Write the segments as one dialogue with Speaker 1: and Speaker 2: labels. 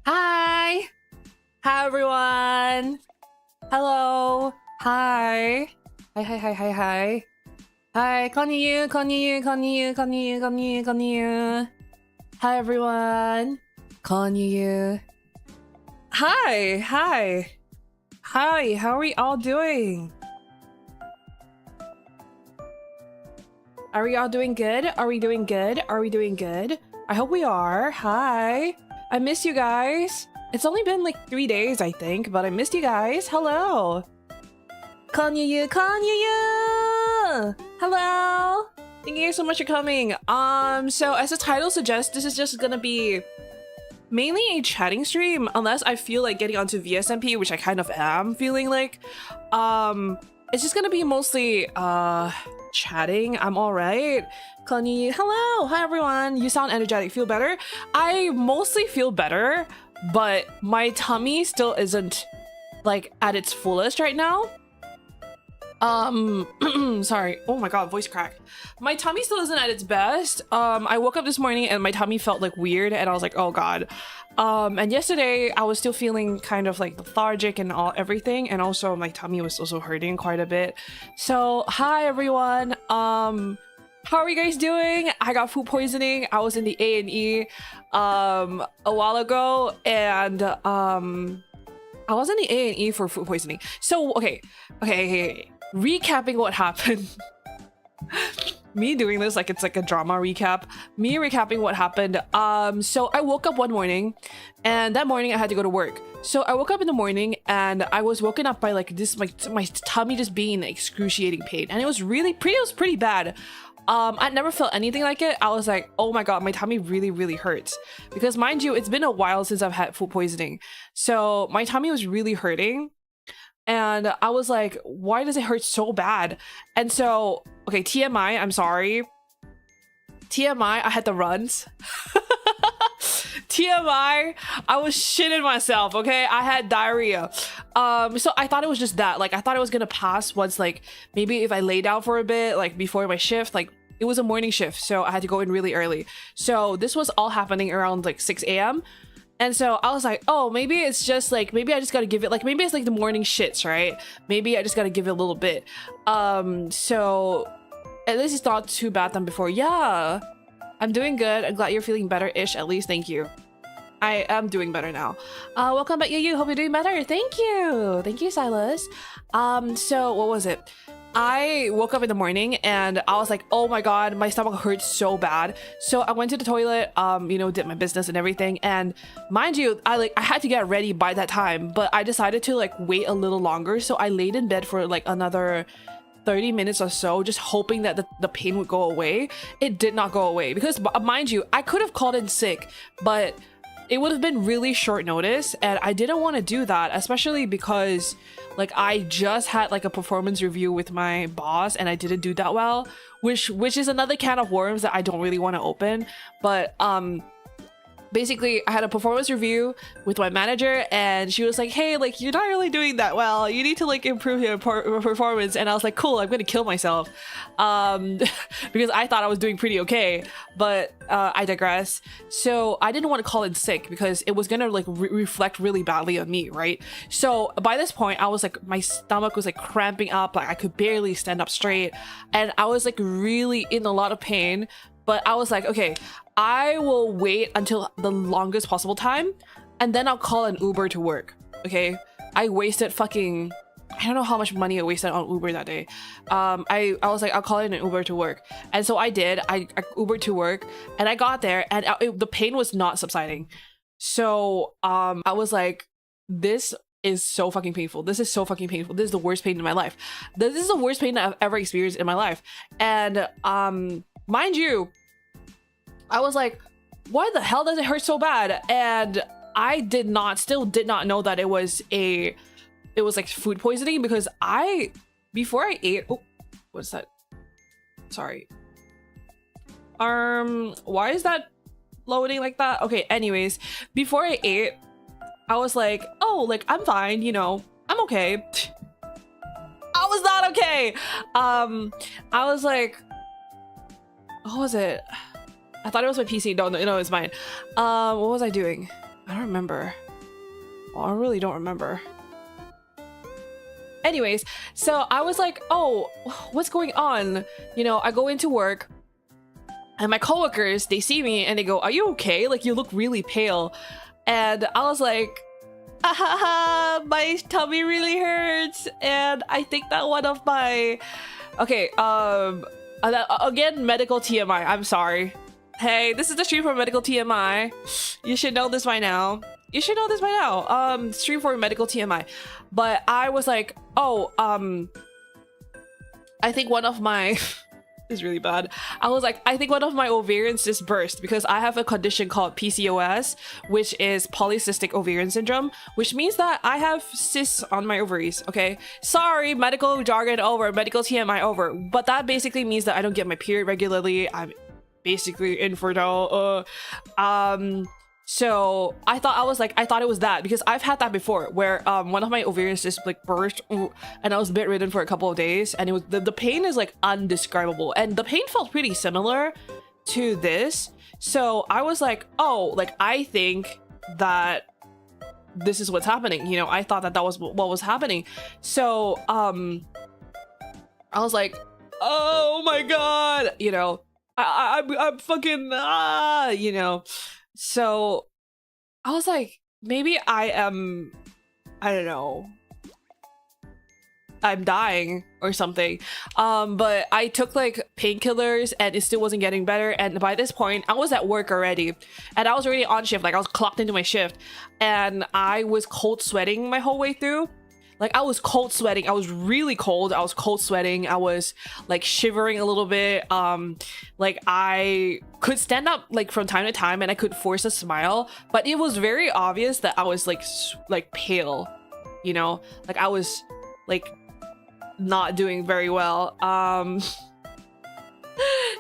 Speaker 1: Hi! Hi everyone! Hello! Hi! Hi! Hi, konniyu. Hi everyone! Konniyu. Hi! How are we all doing? Are we all doing good? Are we doing good? I hope we are. Hi! I miss you guys. It's only been like 3 days, I think, but I missed you guys. Hello. Konniyu. Hello. Thank you so much for coming. So as the title suggests, this is just gonna be mainly a chatting stream, unless I feel like getting onto VSMP, which I kind of am feeling like. It's just gonna be mostly chatting. I'm all right. Konniyu. Hello. Hi everyone. You sound energetic. Feel better? I mostly feel better, but my tummy still isn't like at its fullest right now. Sorry. Oh my god, voice crack. My tummy still isn't at its best. I woke up this morning and my tummy felt like weird and I was like, oh god. And yesterday I was still feeling kind of like lethargic and everything, and also my tummy was also hurting quite a bit. So hi everyone. How are you guys doing? I got food poisoning. I was in the A&E a while ago, and I was in the A&E for food poisoning. So okay. Recapping what happened. Me doing this like it's like a drama recap. Me recapping what happened. So I woke up one morning, and that morning I had to go to work. So I woke up in the morning and I was woken up by like this, like my tummy just being in excruciating pain, and it was pretty bad. I'd never felt anything like it. I was like, oh my god, my tummy really hurts, because mind you, it's been a while since I've had food poisoning, so my tummy was really hurting. And I was like, why does it hurt so bad? And so, okay, TMI, I'm sorry. TMI, I had the runs. TMI, I was shitting myself, okay? I had diarrhea. So I thought it was just that. Like, I thought it was gonna pass once, like, maybe if I lay down for a bit, like, before my shift. Like, it was a morning shift, so I had to go in really early. So this was all happening around, like, 6 a.m. And so I was like, oh, maybe it's just like, maybe I just gotta give it, like, maybe it's like the morning shits, right? Maybe I just gotta give it a little bit. So at least it's not too bad than before. Yeah, I'm doing good. I'm glad you're feeling better-ish, at least. Thank you. I am doing better now. Welcome back, Yuyu. Hope you're doing better. Thank you, Silas. So what was it? I woke up in the morning and I was like, oh my god, my stomach hurts so bad. So I went to the toilet, you know, did my business and everything. And mind you, I had to get ready by that time, but I decided to like wait a little longer. So I laid in bed for like another 30 minutes or so, just hoping that the pain would go away. It did not go away, because mind you, I could have called in sick, but it would have been really short notice, and I didn't want to do that, especially because like I just had like a performance review with my boss and I didn't do that well, which is another can of worms that I don't really want to open. But basically I had a performance review with my manager, and she was like, hey, like, you're not really doing that well, you need to like improve your performance. And I was like, cool, I'm gonna kill myself, because I thought I was doing pretty okay, but I digress. So I didn't want to call in sick because it was gonna like reflect really badly on me, right? So by this point I was like, my stomach was like cramping up, like I could barely stand up straight, and I was like really in a lot of pain. But I was like, okay, I will wait until the longest possible time, and then I'll call an Uber to work, okay? I wasted fucking, I don't know how much money I wasted on Uber that day. I was like, I'll call in an Uber to work. And so I did. I Ubered to work, and I got there, and the pain was not subsiding. So I was like, this is so fucking painful. This is so fucking painful. This is the worst pain in my life. This is the worst pain that I've ever experienced in my life. And mind you, I was like, why the hell does it hurt so bad? And I still did not know that it was like food poisoning, because before I ate, oh, what's that? Sorry. Why is that loading like that? Okay, anyways, before I ate, I was like, oh, like, I'm fine, you know, I'm okay. I was not okay. I was like, what was it? I thought it was my PC. No, it's mine. What was I doing? I don't remember. Well, I really don't remember. Anyways, so I was like, oh, what's going on? You know, I go into work and my coworkers, they see me and they go, are you okay? Like, you look really pale. And I was like, my tummy really hurts. And I think that one of my... Okay, again, medical TMI. I'm sorry. Hey, this is the stream for medical TMI. You should know this by now. You should know this by now. Stream for medical TMI. But I was like, oh, I think one of my this is really bad. I was like, I think one of my ovarian cysts burst because I have a condition called PCOS, which is polycystic ovarian syndrome, which means that I have cysts on my ovaries. Okay, sorry, medical jargon over, medical TMI over, but that basically means that I don't get my period regularly. I'm basically infertile. So I thought it was that because I've had that before where one of my ovarian cysts like burst and I was bedridden for a couple of days, and it was the pain is like undescribable, and the pain felt pretty similar to this. So I was like, oh, like I think that this is what's happening, you know. I thought that was what was happening. So I was like, oh my god, you know, I'm fucking you know. So I was like, maybe I don't know, I'm dying or something. But I took like painkillers and it still wasn't getting better. And by this point I was at work already and I was already on shift. Like I was clocked into my shift and I was cold sweating my whole way through. Like I was cold sweating. I was really cold. I was cold sweating. I was like shivering a little bit. Like I could stand up like from time to time and I could force a smile, but it was very obvious that I was like pale, you know, like I was like not doing very well.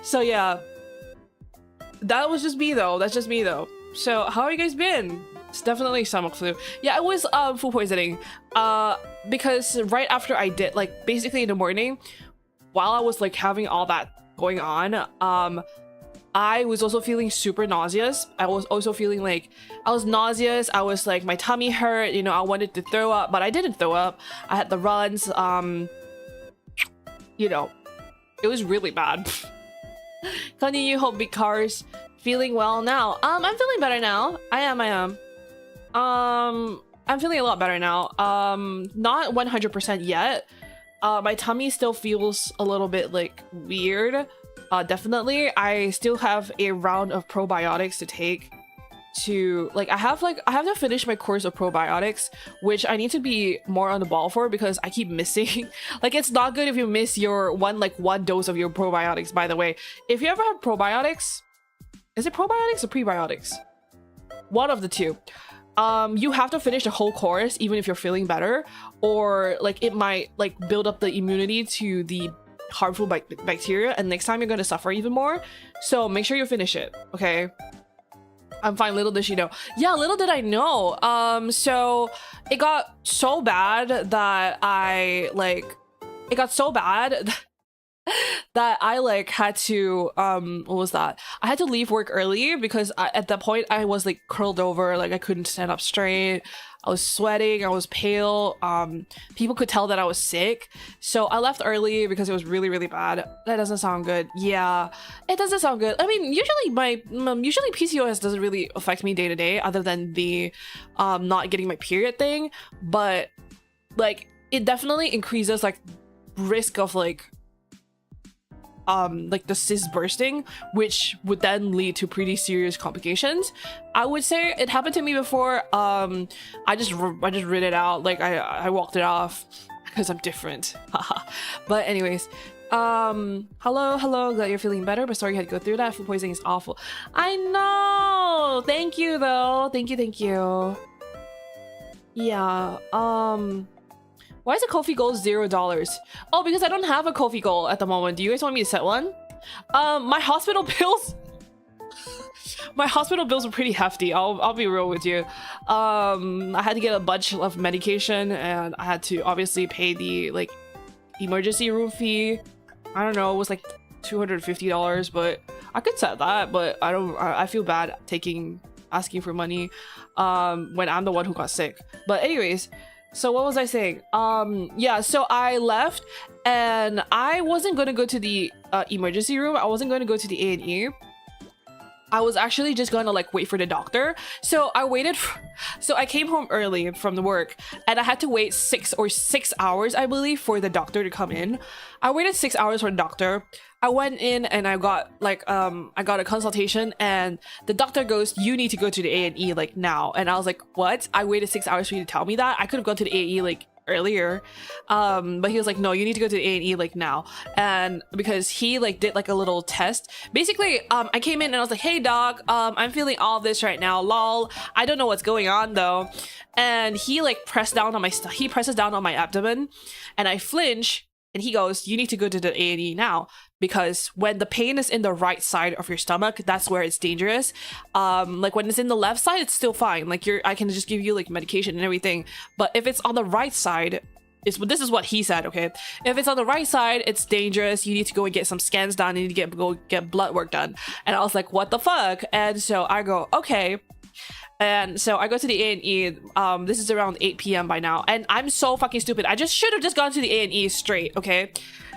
Speaker 1: So yeah, that was just me though. That's just me though. So how have you guys been? It's definitely stomach flu. Yeah, it was food poisoning. Because right after I did, like basically in the morning, while I was like having all that going on, I was also feeling super nauseous. I was also feeling like I was nauseous. I was like, my tummy hurt, you know, I wanted to throw up, but I didn't throw up. I had the runs. You know, it was really bad. Continue, hope big cars. Feeling well now. I'm feeling better now. I am. I'm feeling a lot better now. Not 100% yet. My tummy still feels a little bit like weird. Definitely. I still have a round of probiotics to take to like I have to finish my course of probiotics, which I need to be more on the ball for because I keep missing. Like it's not good if you miss your one dose of your probiotics, by the way. If you ever had probiotics, is it probiotics or prebiotics? One of the two. You have to finish the whole course even if you're feeling better, or like it might like build up the immunity to the harmful bacteria and next time you're gonna suffer even more. So make sure you finish it, okay? I'm fine, little did she know. Yeah, little did I know. So it got so bad that it got so bad that I like had to what was that? I had to leave work early because at that point I was like curled over, like I couldn't stand up straight. I was sweating, I was pale. People could tell that I was sick. So I left early because it was really, really bad. That doesn't sound good. Yeah, it doesn't sound good. I mean, usually PCOS doesn't really affect me day to day other than the not getting my period thing. But like it definitely increases like risk of like the cyst bursting, which would then lead to pretty serious complications. I would say it happened to me before. I just read it out, like I walked it off because I'm different. But anyways, hello, glad you're feeling better, but sorry you had to go through that. Food poisoning is awful. I know. Thank you though. Thank you. Yeah. Why is a Ko-fi goal $0? Oh, because I don't have a Ko-fi goal at the moment. Do you guys want me to set one? My hospital bills. My hospital bills are pretty hefty. I'll be real with you. I had to get a bunch of medication, and I had to obviously pay the like emergency room fee. I don't know. It was like $250, but I could set that. But I feel bad taking asking for money when I'm the one who got sick. But anyways, so what was I saying? Yeah, so I left and I wasn't going to go to the emergency room. I wasn't going to go to the A&E. I was actually just gonna like wait for the doctor. So I waited so I came home early from the work and I had to wait 6 hours, I believe, for the doctor to come in. I waited 6 hours for the doctor. I went in and I got like I got a consultation and the doctor goes, you need to go to the A&E like now. And I was like, what? I waited 6 hours for you to tell me that? I could have gone to the A&E like earlier, but he was like, no, you need to go to the A&E like now. And because he like did like a little test, basically I came in and I was like, hey doc, I'm feeling all this right now, lol, I don't know what's going on though. And he like pressed down on my he presses down on my abdomen and I flinch and he goes, you need to go to the A&E now, because when the pain is in the right side of your stomach, that's where it's dangerous. Like when it's in the left side, it's still fine. Like I can just give you like medication and everything. But if it's on the right side, this is what he said, okay? If it's on the right side, it's dangerous. You need to go and get some scans done. You need to go get blood work done. And I was like, what the fuck? And so I go, okay. And so I go to the A&E. This is around 8 p.m. by now. And I'm so fucking stupid. I should have just gone to the A&E straight, okay?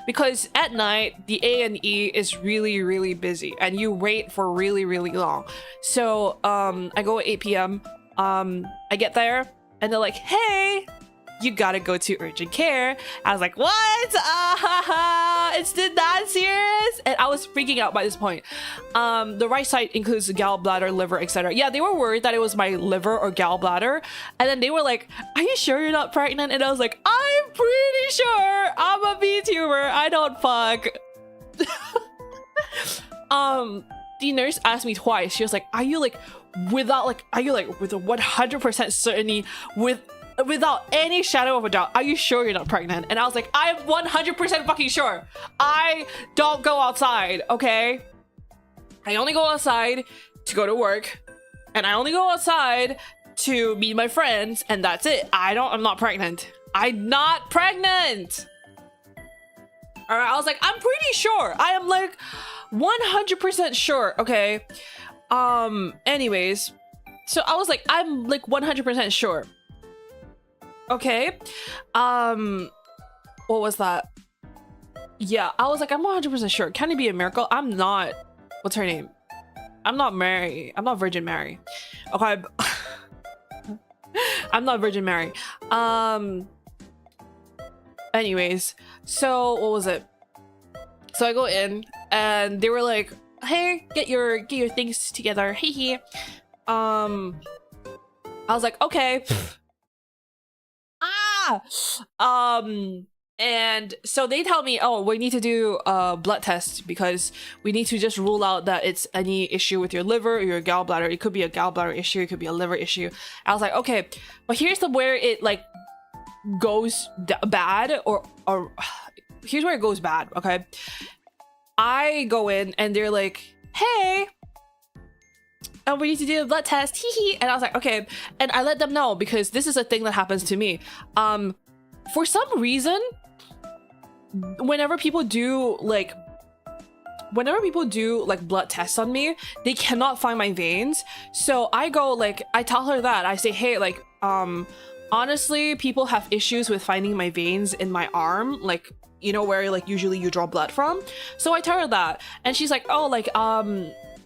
Speaker 1: Because at night, the A&E is really, really busy. And you wait for really, really long. So I go at 8 p.m. I get there. And they're like, hey, you gotta go to urgent care. I was like, what? It's that serious? And I was freaking out by this point. The right side includes gallbladder, liver, etc. Yeah, they were worried that it was my liver or gallbladder. And then they were like, are you sure you're not pregnant? And I was like, I'm pretty sure. I'm a vtuber. I don't fuck. The nurse asked me twice. She was like, are you like with a 100% certainty, without any shadow of a doubt, are you sure you're not pregnant? And I was like, I'm 100% fucking sure. I don't go outside, okay? I only go outside to go to work, and I only go outside to meet my friends, and that's it. I'm not pregnant. I'm not pregnant. All right, I was like, I'm pretty sure. I am like 100% sure, okay? Anyways, so I was like, I'm like 100% sure. Okay, what was that? Yeah, I was like, I'm 100% sure. Can it be a miracle? I'm not. What's her name? I'm not Mary. I'm not Virgin Mary. Okay, I'm not Virgin Mary. Anyways, so what was it? So I go in and they were like, hey, get your things together. Hey, hey. I was like, okay. And so they tell me, oh, we need to do a blood test because we need to just rule out that it's any issue with your liver or your gallbladder. It could be a gallbladder issue, it could be a liver issue. I was like, okay, but here's where it like goes bad, or here's where it goes bad. Okay, I go in and they're like, hey, we need to do a blood test, hee hee. And I was like, okay. And I let them know because this is a thing that happens to me. For some reason, whenever people do like blood tests on me, they cannot find my veins. So I go like, I tell her that, I say, hey, like, honestly, people have issues with finding my veins in my arm, like, you know, where like usually you draw blood from. So I tell her that, and she's like, oh, like,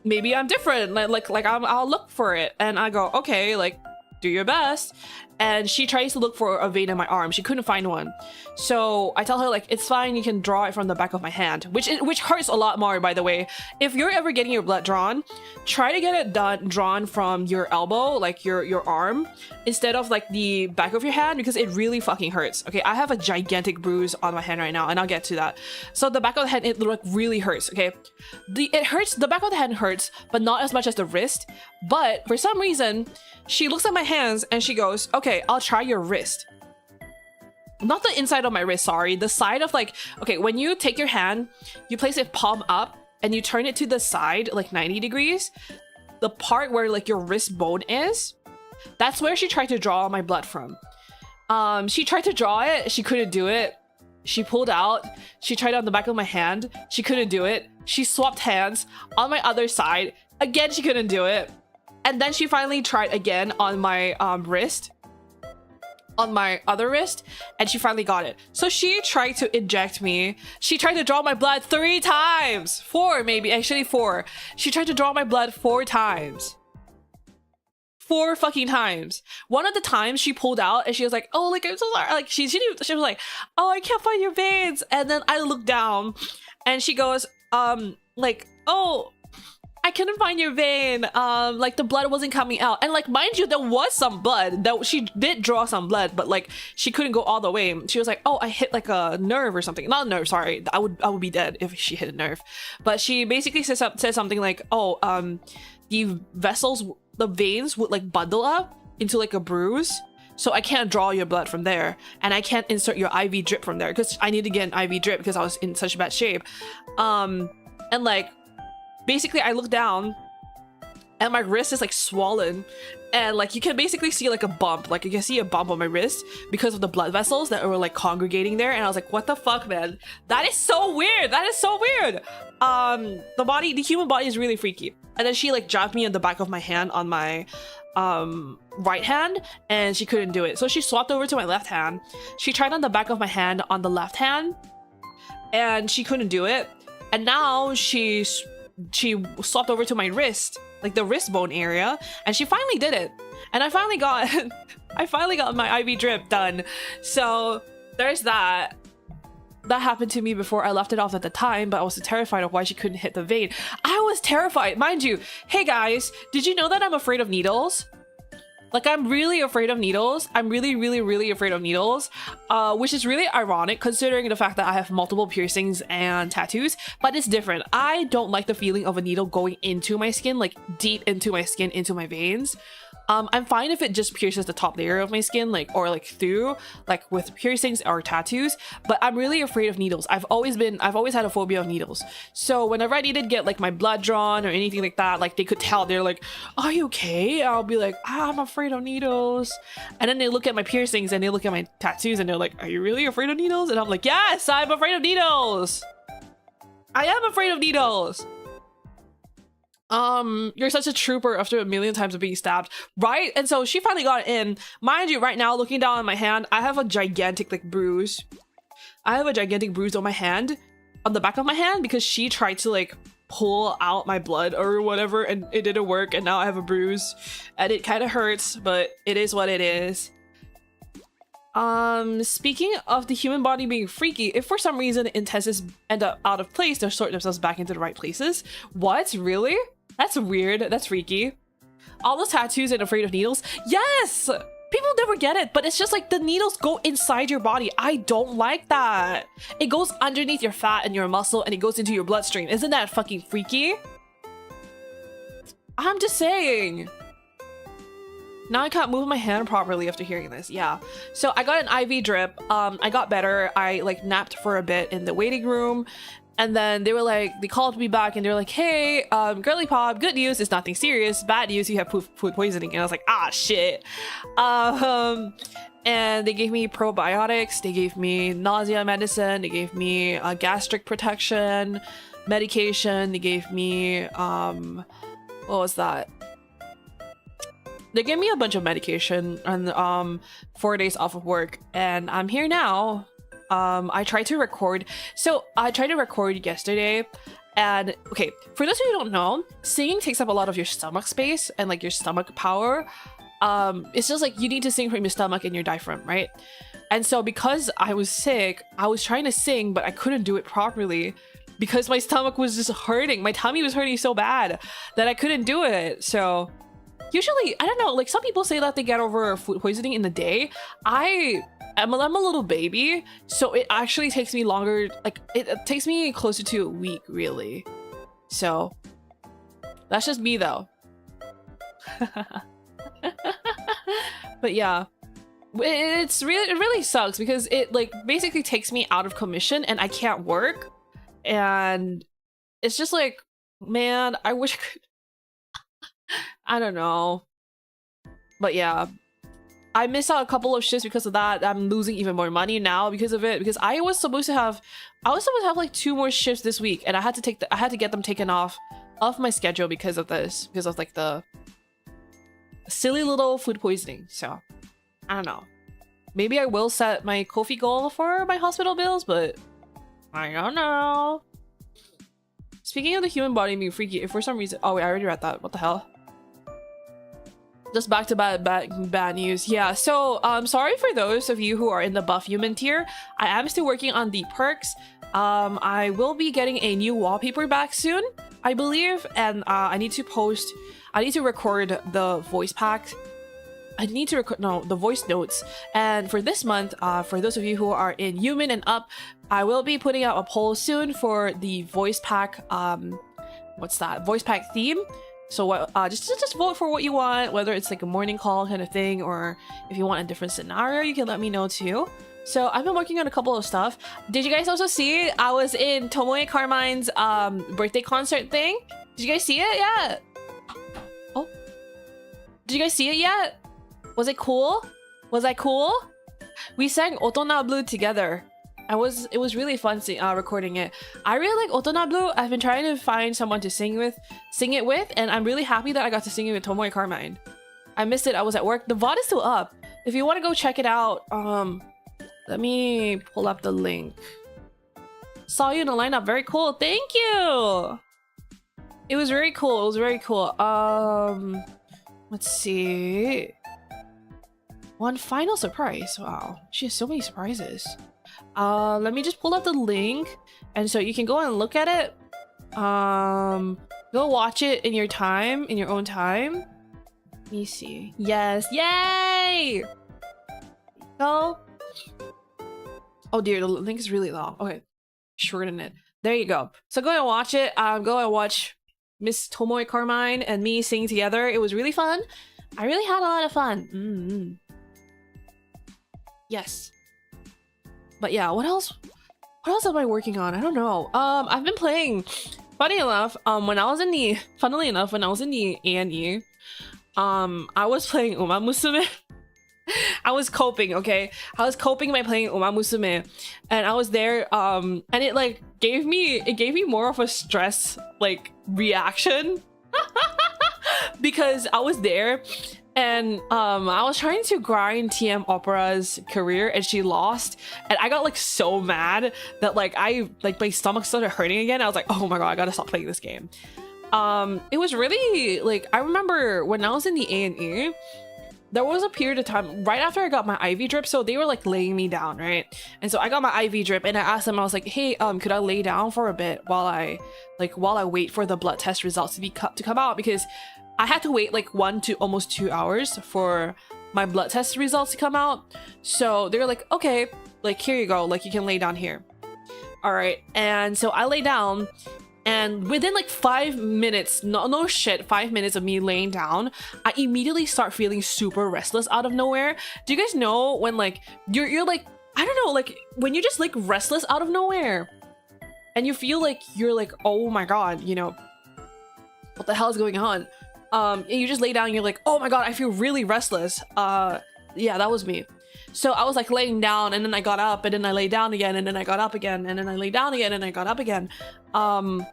Speaker 1: maybe I'm different, like I'll look for it. And I go, okay, like, do your best. And she tries to look for a vein in my arm. She couldn't find one. So I tell her like, it's fine, you can draw it from the back of my hand, which hurts a lot more, by the way. If you're ever getting your blood drawn, try to get it drawn from your elbow, like your arm, instead of like the back of your hand, because it really fucking hurts. Okay, I have a gigantic bruise on my hand right now, and I'll get to that. So the back of the hand, it like really hurts. Okay, it hurts, the back of the hand hurts, but not as much as the wrist. But for some reason, she looks at my hands and she goes, okay, I'll try your wrist. Not the inside of my wrist, sorry. The side of like, okay, when you take your hand, you place it palm up and you turn it to the side, like 90 degrees. The part where like your wrist bone is, that's where she tried to draw my blood from. She tried to draw it, she couldn't do it. She pulled out, she tried on the back of my hand, she couldn't do it. She swapped hands on my other side, again, she couldn't do it. And then she finally tried again on my wrist, on my other wrist, and she finally got it. So she tried to inject me. She tried to draw my blood 3 times. 4 maybe, actually 4. She tried to draw my blood 4 times. 4 fucking times. One of the times she pulled out and she was like, oh, like, I'm so sorry. Like she was like, oh, I can't find your veins. And then I looked down and she goes, like, oh, I couldn't find your vein. Like the blood wasn't coming out. And like, mind you, there was some blood. That she did draw some blood, but like she couldn't go all the way. She was like, oh, I hit like a nerve or something. Not a nerve, sorry. I would be dead if she hit a nerve. But she basically said something like, oh, the vessels, the veins would like bundle up into like a bruise. So I can't draw your blood from there. And I can't insert your IV drip from there because I need to get an IV drip because I was in such bad shape. And like, basically I look down and my wrist is like swollen and like you can basically see like a bump, like you can see a bump on my wrist because of the blood vessels that were like congregating there. And I was like, what the fuck, man? That is so weird. That is so weird. The human body is really freaky. And then she like jabbed me in the back of my hand on my right hand and she couldn't do it. So she swapped over to my left hand. She tried on the back of my hand on the left hand and she couldn't do it. And now she swapped over to my wrist, like the wrist bone area, and she finally did it. And I finally got my IV drip done. So there's that. That happened to me before. I left it off at the time, but I was terrified of why she couldn't hit the vein. I was terrified, mind you. Hey guys, did you know that I'm afraid of needles? Like, I'm really afraid of needles. I'm really afraid of needles, which is really ironic considering the fact that I have multiple piercings and tattoos, but it's different. I don't like the feeling of a needle going into my skin, like deep into my skin, into my veins. I'm fine if it just pierces the top layer of my skin, like, or like through, like with piercings or tattoos, but I'm really afraid of needles. I've always had a phobia of needles. So whenever I needed to get like my blood drawn or anything like that, like they could tell, they're like, are you okay? I'll be like, I'm afraid of needles. And then they look at my piercings and they look at my tattoos and they're like, are you really afraid of needles? And I'm like, yes, I'm afraid of needles. I am afraid of needles. You're such a trooper after a million times of being stabbed, right? And so she finally got it in. Mind you, right now, looking down on my hand, I have a gigantic like bruise. I have a gigantic bruise on my hand, on the back of my hand, because she tried to like pull out my blood or whatever and it didn't work, and now I have a bruise and it kind of hurts, but it is what it is. Speaking of the human body being freaky, if for some reason the intestines end up out of place, they'll sort themselves back into the right places. What? Really? That's weird. That's freaky. All those tattoos and afraid of needles? Yes! People never get it, but it's just like the needles go inside your body. I don't like that. It goes underneath your fat and your muscle and it goes into your bloodstream. Isn't that fucking freaky? I'm just saying. Now I can't move my hand properly after hearing this. Yeah. So I got an IV drip. I got better. I like napped for a bit in the waiting room. And then they were like, they called me back and they were like, hey, girly pop, good news, it's nothing serious. Bad news, you have food poisoning. And I was like, ah, shit. And they gave me probiotics. They gave me nausea medicine. They gave me gastric protection medication. They gave me, what was that? They gave me a bunch of medication and 4 days off of work. And I'm here now. I tried to record. So I tried to record yesterday, and okay, for those of you who don't know, singing takes up a lot of your stomach space and like your stomach power. It's just like you need to sing from your stomach and your diaphragm, right? And so because I was sick, I was trying to sing, but I couldn't do it properly because my stomach was just hurting. My tummy was hurting so bad that I couldn't do it. So usually, I don't know, like some people say that they get over food poisoning in the day. I'm a little baby, so it actually takes me longer. Like it takes me closer to a week, really. So that's just me though. But yeah, it really sucks because it like basically takes me out of commission and I can't work. And it's just like, man, I wish I could. I don't know. But yeah, I missed out a couple of shifts because of that. I'm losing even more money now because of it, because I was supposed to have like 2 more shifts this week, and I had to get them taken off my schedule because of this, because of like the silly little food poisoning. So I don't know. Maybe I will set my Kofi goal for my hospital bills, but I don't know. Speaking of the human body being freaky, if for some reason— oh wait, I already read that. What the hell? Just back to bad news. Yeah, so sorry for those of you who are in the buff human tier. I am still working on the perks. I will be getting a new wallpaper back soon, I believe, and I need to record the voice pack. I need to record— no, the voice notes. And for this month, for those of you who are in human and up, I will be putting out a poll soon for the voice pack. What's that? Voice pack theme. So what? Just vote for what you want, whether it's like a morning call kind of thing, or if you want a different scenario, you can let me know too. So I've been working on a couple of stuff. Did you guys also see I was in Tomoe Carmine's birthday concert thing? Did you guys see it yet? Oh, did you guys see it yet? Was it cool? Was I cool? We sang Otona Blue together. It was really fun recording it. I really like Otona Blue. I've been trying to find someone to sing it with, and I'm really happy that I got to sing it with Tomoe Carmine. I missed it. I was at work. The VOD is still up. If you want to go check it out, let me pull up the link. Saw you in the lineup. Very cool. Thank you. It was very cool. It was very cool. Let's see. One final surprise. Wow, she has so many surprises. Let me just pull up the link, and so you can go and look at it. Go watch it in your own time. Let me see. Yes, yay! Go. Oh dear, the link is really long. Okay, shorten it. There you go. So go and watch it. Go and watch Miss Tomoe Carmine and me singing together. It was really fun. I really had a lot of fun. Yes. But yeah, what else am I working on? I don't know. I've been playing, funnily enough, when I was in the A&E, I was playing Uma Musume. I was coping, okay? I was coping by playing Uma Musume, and I was there, and it like gave me more of a stress like reaction because I was there. And I was trying to grind TM Opera's career, and she lost, and I got like so mad that like my stomach started hurting again. I was like, oh my god, I gotta stop playing this game. It was really like, I remember when I was in the A&E, there was a period of time right after I got my IV drip, so they were like laying me down, right? And so I got my IV drip, and I asked them, I was like, hey, could I lay down for a bit while I wait for the blood test results to come out, because I had to wait like 1 to almost 2 hours for my blood test results to come out. So they were like, okay, like here you go, like you can lay down here. All right, and so I lay down, and within like 5 minutes, no shit, 5 minutes of me laying down, I immediately start feeling super restless out of nowhere. Do you guys know when like you're like, I don't know, like when you're just like restless out of nowhere, and you feel like you're like, oh my god, you know, what the hell is going on? And you just lay down and you're like, oh my god, I feel really restless. Yeah, that was me. So I was like laying down, and then I got up, and then I lay down again, and then I got up again, and then I lay down again, and I got up again. Fine,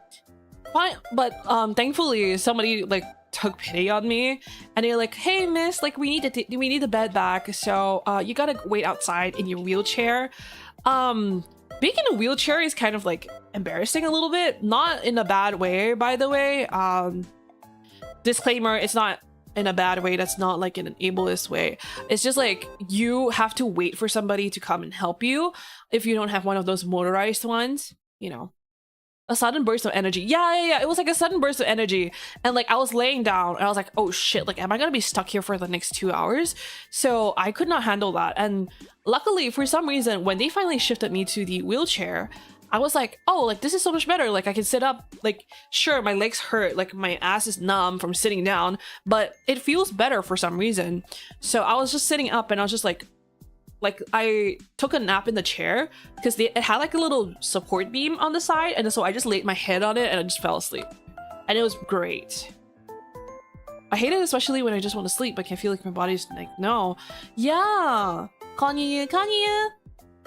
Speaker 1: but thankfully somebody like took pity on me, and they're like, hey miss, like we need the bed back, so you gotta wait outside in your wheelchair. Being in a wheelchair is kind of like embarrassing a little bit, not in a bad way, by the way. Disclaimer, it's not in a bad way, that's not like in an ableist way. It's just like you have to wait for somebody to come and help you if you don't have one of those motorized ones, you know. A sudden burst of energy. Yeah, it was like a sudden burst of energy, and like I was laying down and I was like, oh shit, like am I gonna be stuck here for the next 2 hours? So I could not handle that, and luckily for some reason when they finally shifted me to the wheelchair, I was like, oh, like this is so much better. Like I can sit up, like sure, my legs hurt, like my ass is numb from sitting down, but it feels better for some reason. So I was just sitting up, and I was just like I took a nap in the chair because it had like a little support beam on the side, and so I just laid my head on it and I just fell asleep, and it was great. I hate it especially when I just want to sleep, but I feel like my body's like, no. Yeah, Kanye.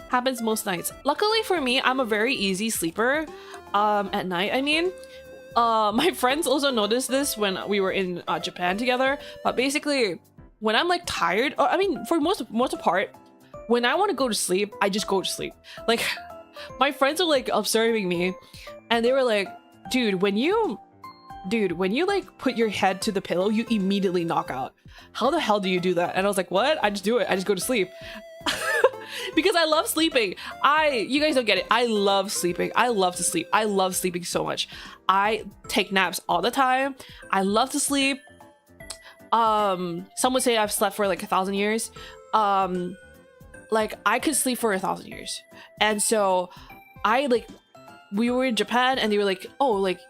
Speaker 1: Happens most nights. Luckily for me, I'm a very easy sleeper at night. I mean, My friends also noticed this when we were in Japan together, but basically when I'm like tired, or I mean for most of part, when I want to go to sleep, I just go to sleep. Like my friends are like observing me and they were like, dude, when you like put your head to the pillow, you immediately knock out. How the hell do you do that? And I was like, what? I just do it. I just go to sleep. Because I love sleeping. You guys don't get it. I love sleeping. I love to sleep. I love sleeping so much. I take naps all the time. I love to sleep. Some would say I've slept for like 1,000 years. Like I could sleep for 1,000 years. And so we were in Japan and they were like, oh, like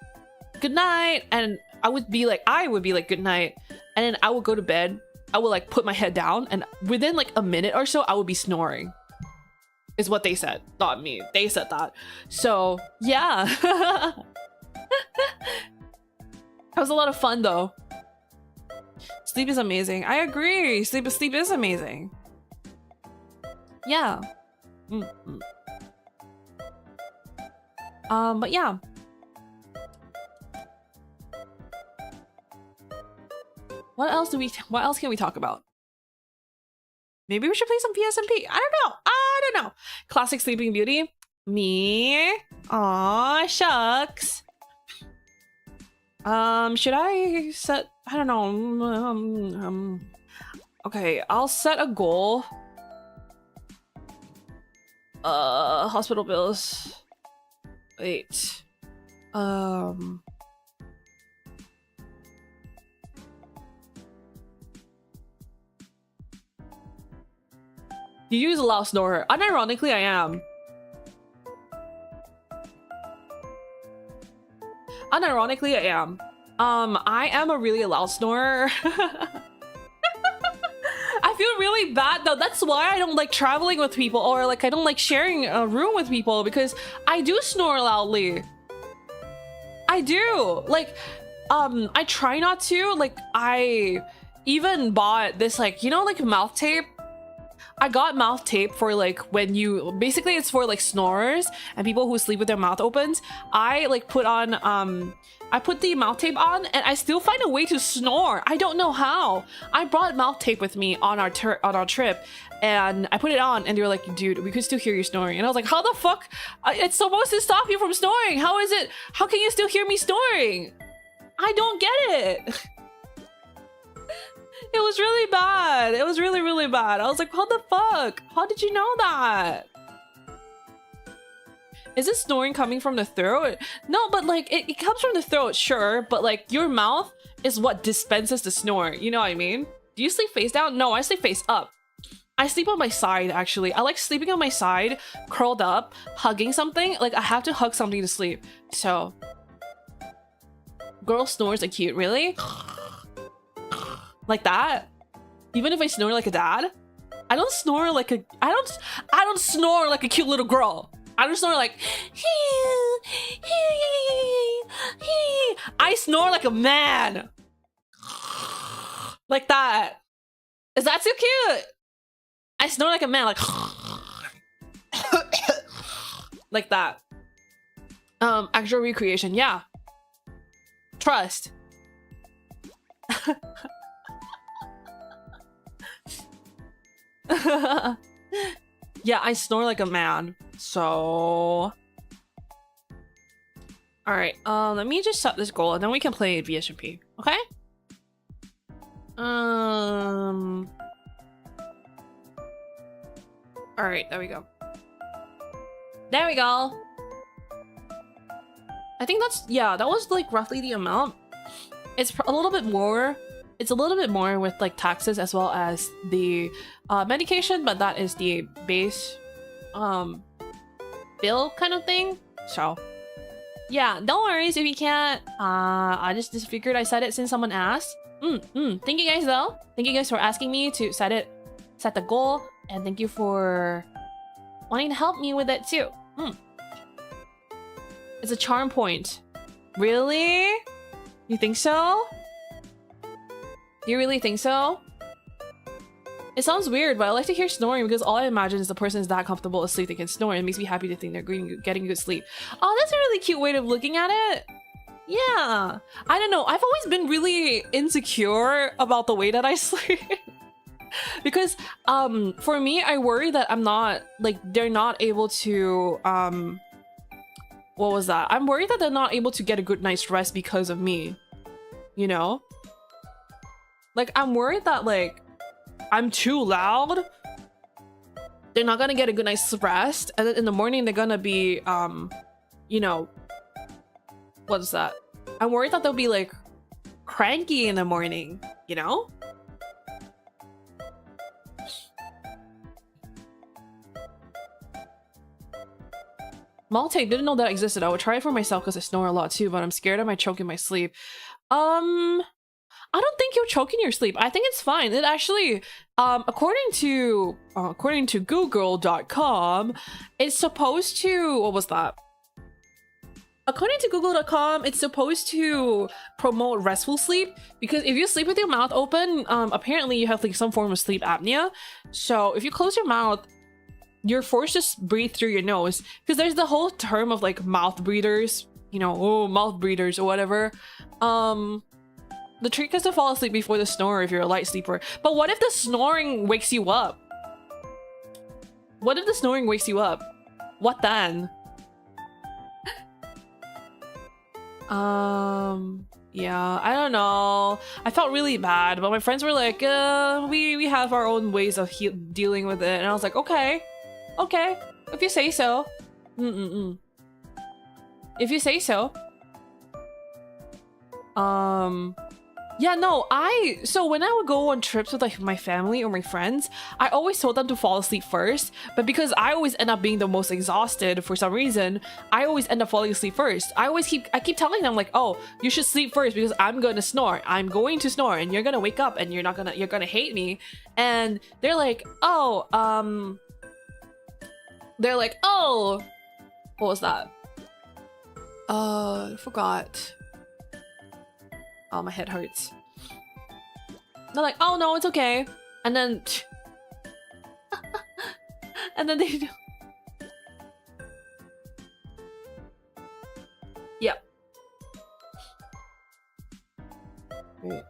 Speaker 1: good night. And I would be like good night. And then I would go to bed. I would like put my head down and within like a minute or so, I would be snoring. Is what they said, not me. They said that. So yeah. That was a lot of fun though. Sleep is amazing. I agree. Sleep is amazing. Yeah. But yeah. What else can we talk about? Maybe we should play some PSMP. I don't know. Classic Sleeping Beauty. Me. Aw, shucks. Should I set? I don't know. Okay, I'll set a goal. Hospital bills. Wait. You use a loud snorer. Unironically, I am. Unironically, I am. I am a really loud snorer. I feel really bad though. That's why I don't like traveling with people, or like I don't like sharing a room with people, because I do snore loudly. I do. Like, I try not to. Like, I even bought this, like, you know, like mouth tape. I got mouth tape for like when you basically it's for like snorers and people who sleep with their mouth opens. I like put on I put the mouth tape on and I still find a way to snore. I don't know how. I brought mouth tape with me on our trip and I put it on and they were like, dude, we could still hear you snoring. And I was like, how the fuck? It's supposed to stop you from snoring. How is it? How can you still hear me snoring? I don't get it. It was really bad. It was really, really bad. I was like, what the fuck? How did you know that? Is this snoring coming from the throat? No, but like, it comes from the throat, sure. But like, your mouth is what dispenses the snore. You know what I mean? Do you sleep face down? No, I sleep face up. I sleep on my side, actually. I like sleeping on my side, curled up, hugging something. Like, I have to hug something to sleep. So, girl snores are cute, really? Like that? Even if I snore like a dad? I don't snore like a I don't snore like a cute little girl. I don't snore like I snore like a man. Like that. Is that too cute? I snore like a man, like like that. Actual recreation, yeah. Trust. Yeah, I snore like a man. So all right, let me just set this goal and then we can play VSMP. Okay. All right, there we go. There we go. I think that's, yeah, that was like roughly the amount. It's a little bit more. It's a little bit more with like taxes as well as the medication, but that is the base bill kind of thing. So yeah, don't worry if you can't. I just figured I said it since someone asked. Thank you guys though. Thank you guys for asking me to set the goal, and thank you for wanting to help me with it too. It's a charm point. Really? You think so? Do you really think so? It sounds weird, but I like to hear snoring because all I imagine is the person is that comfortable asleep they can snore. It makes me happy to think they're getting good sleep. Oh, that's a really cute way of looking at it. Yeah, I don't know. I've always been really insecure about the way that I sleep. Because for me, I worry that I'm not like they're not able to what was that? I'm worried that they're not able to get a good night's rest because of me. You know? Like I'm worried that like I'm too loud. They're not gonna get a good night's rest, and then in the morning they're gonna be you know, what is that? I'm worried that they'll be like cranky in the morning, you know? Malte, didn't know that existed. I would try it for myself because I snore a lot too, but I'm scared I might choke in my sleep. I don't think you'll choke in your sleep. I think it's fine. It actually, according to Google.com, it's supposed to, what was that? According to Google.com, it's supposed to promote restful sleep because if you sleep with your mouth open, apparently you have like some form of sleep apnea. So if you close your mouth, you're forced to breathe through your nose because there's the whole term of like mouth breathers, you know, oh, mouth breathers or whatever. The trick is to fall asleep before the snore if you're a light sleeper. But what if the snoring wakes you up? What if the snoring wakes you up? What then? Yeah, I don't know. I felt really bad, but my friends were like, we have our own ways of dealing with it. And I was like, okay, if you say so. If you say so. Yeah, no, so when I would go on trips with like my family or my friends, I always told them to fall asleep first, but because I always end up being the most exhausted for some reason, I always end up falling asleep first. I keep telling them like, oh, you should sleep first because I'm going to snore. I'm going to snore and you're going to wake up and you're going to hate me. And they're like, oh, what was that? I forgot. Oh, my head hurts. They're like, oh no, it's okay. And then and then they do. Yep. Wait.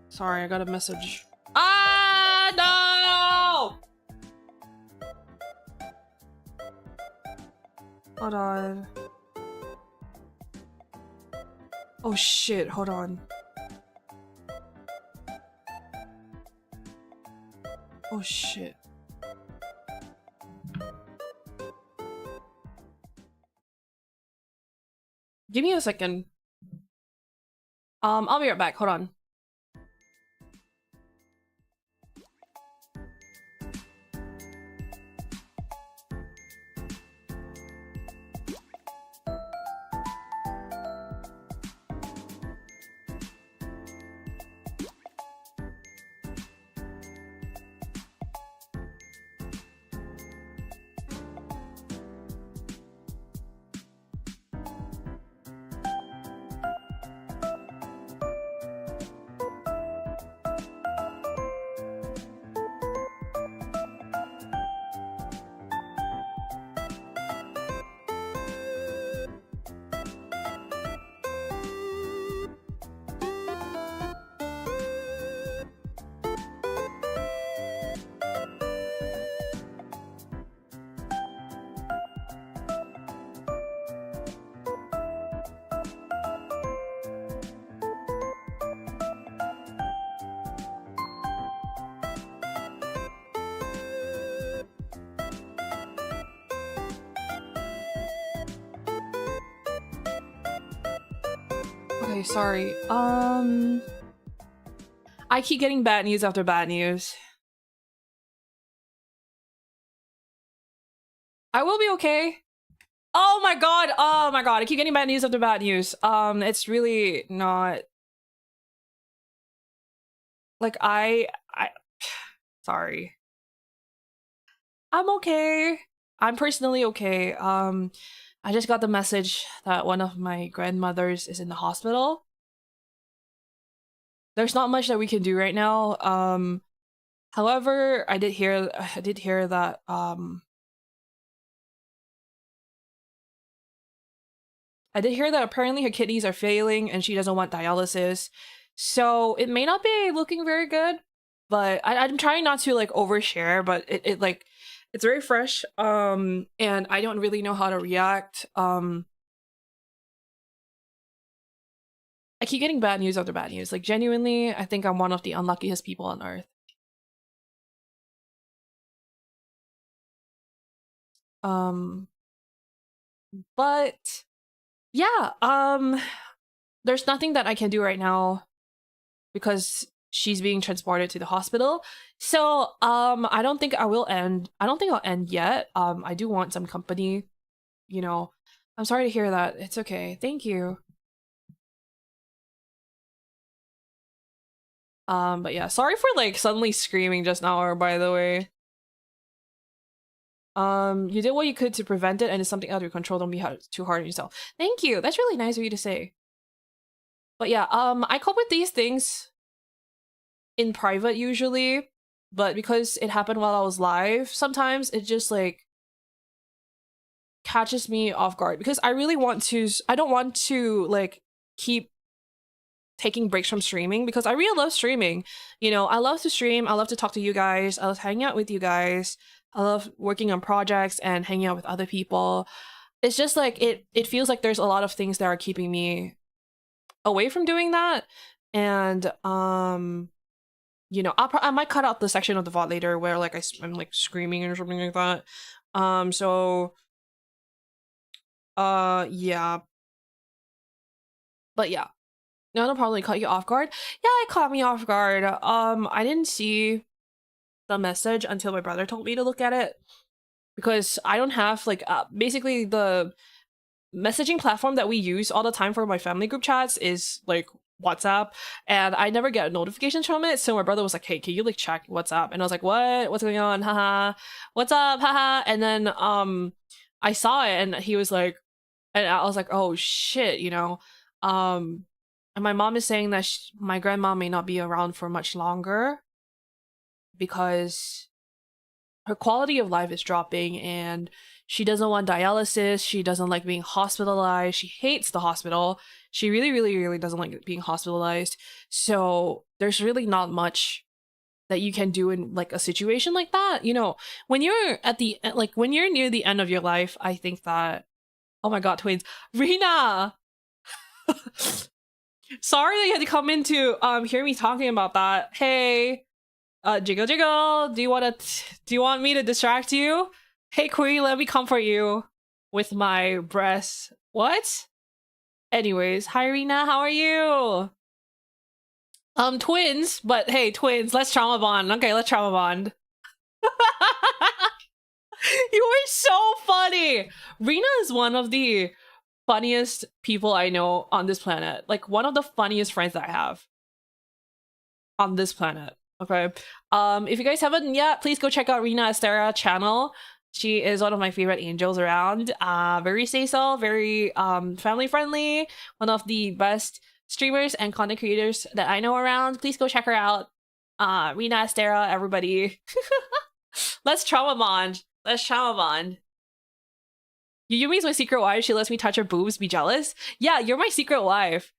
Speaker 1: Sorry, I got a message. Ah, no! Hold on. Oh shit, hold on. Oh shit. Give me a second. I'll be right back, hold on. Okay, sorry. I keep getting bad news after bad news. I will be okay. Oh my god, I keep getting bad news after bad news. It's really not... Like, sorry. I'm okay. I'm personally okay. I just got the message that one of my grandmothers is in the hospital. There's not much that we can do right now. However, I did hear that I did hear that apparently her kidneys are failing and she doesn't want dialysis. So it may not be looking very good, but I'm trying not to like overshare, but it like it's very fresh. And I don't really know how to react. I keep getting bad news after bad news. Like genuinely, I think I'm one of the unluckiest people on earth. But yeah, there's nothing that I can do right now because she's being transported to the hospital. So, I don't think I will end. I don't think I'll end yet. I do want some company, you know. I'm sorry to hear that. It's okay. Thank you. But yeah, sorry for like suddenly screaming just now, by the way. You did what you could to prevent it and it's something out of your control. Don't be too hard on yourself. Thank you. That's really nice of you to say. But yeah, I cope with these things in private usually, but because it happened while I was live, sometimes it just like catches me off guard because I really want to, I don't want to like keep taking breaks from streaming because I really love streaming. You know, I love to stream, I love to talk to you guys, I love hanging out with you guys, I love working on projects and hanging out with other people. It's just like it feels like there's a lot of things that are keeping me away from doing that. And you know, I might cut out the section of the VOD later where like I'm like screaming or something like that. So yeah, but yeah, no, it'll probably cut you off guard. Yeah, it caught me off guard. I didn't see the message until my brother told me to look at it because I don't have like basically the messaging platform that we use all the time for my family group chats is like WhatsApp, and I never get notifications from it. So my brother was like, "Hey, can you like check WhatsApp?" And I was like, "What? What's going on? Haha, what's up? Haha." And then I saw it, and he was like, and I was like, "Oh shit," you know. And my mom is saying that my grandma may not be around for much longer because her quality of life is dropping and she doesn't want dialysis. She doesn't like being hospitalized. She hates the hospital. She really, really, really doesn't like being hospitalized. So there's really not much that you can do in like a situation like that. You know, when you're at the, like when you're near the end of your life, I think that, oh my God, twins, Rina, sorry that you had to come in to hear me talking about that. Hey, Jiggle Jiggle, do you want me to distract you? Hey Queen, let me comfort you with my breasts. What? Anyways, hi Rina, how are you? Twins, but hey, twins, let's trauma bond. Okay, let's trauma bond. You are so funny. Rina is one of the funniest people I know on this planet. Like one of the funniest friends that I have on this planet. Okay. If you guys haven't yet, please go check out Rina Estera channel. She is one of my favorite angels around. Very say-so, very family friendly, one of the best streamers and content creators that I know around. Please go check her out. Rina Estera, everybody. Let's trauma bond. Let's trauma bond. Yuyumi's my secret wife. She lets me touch her boobs, be jealous. Yeah, you're my secret wife.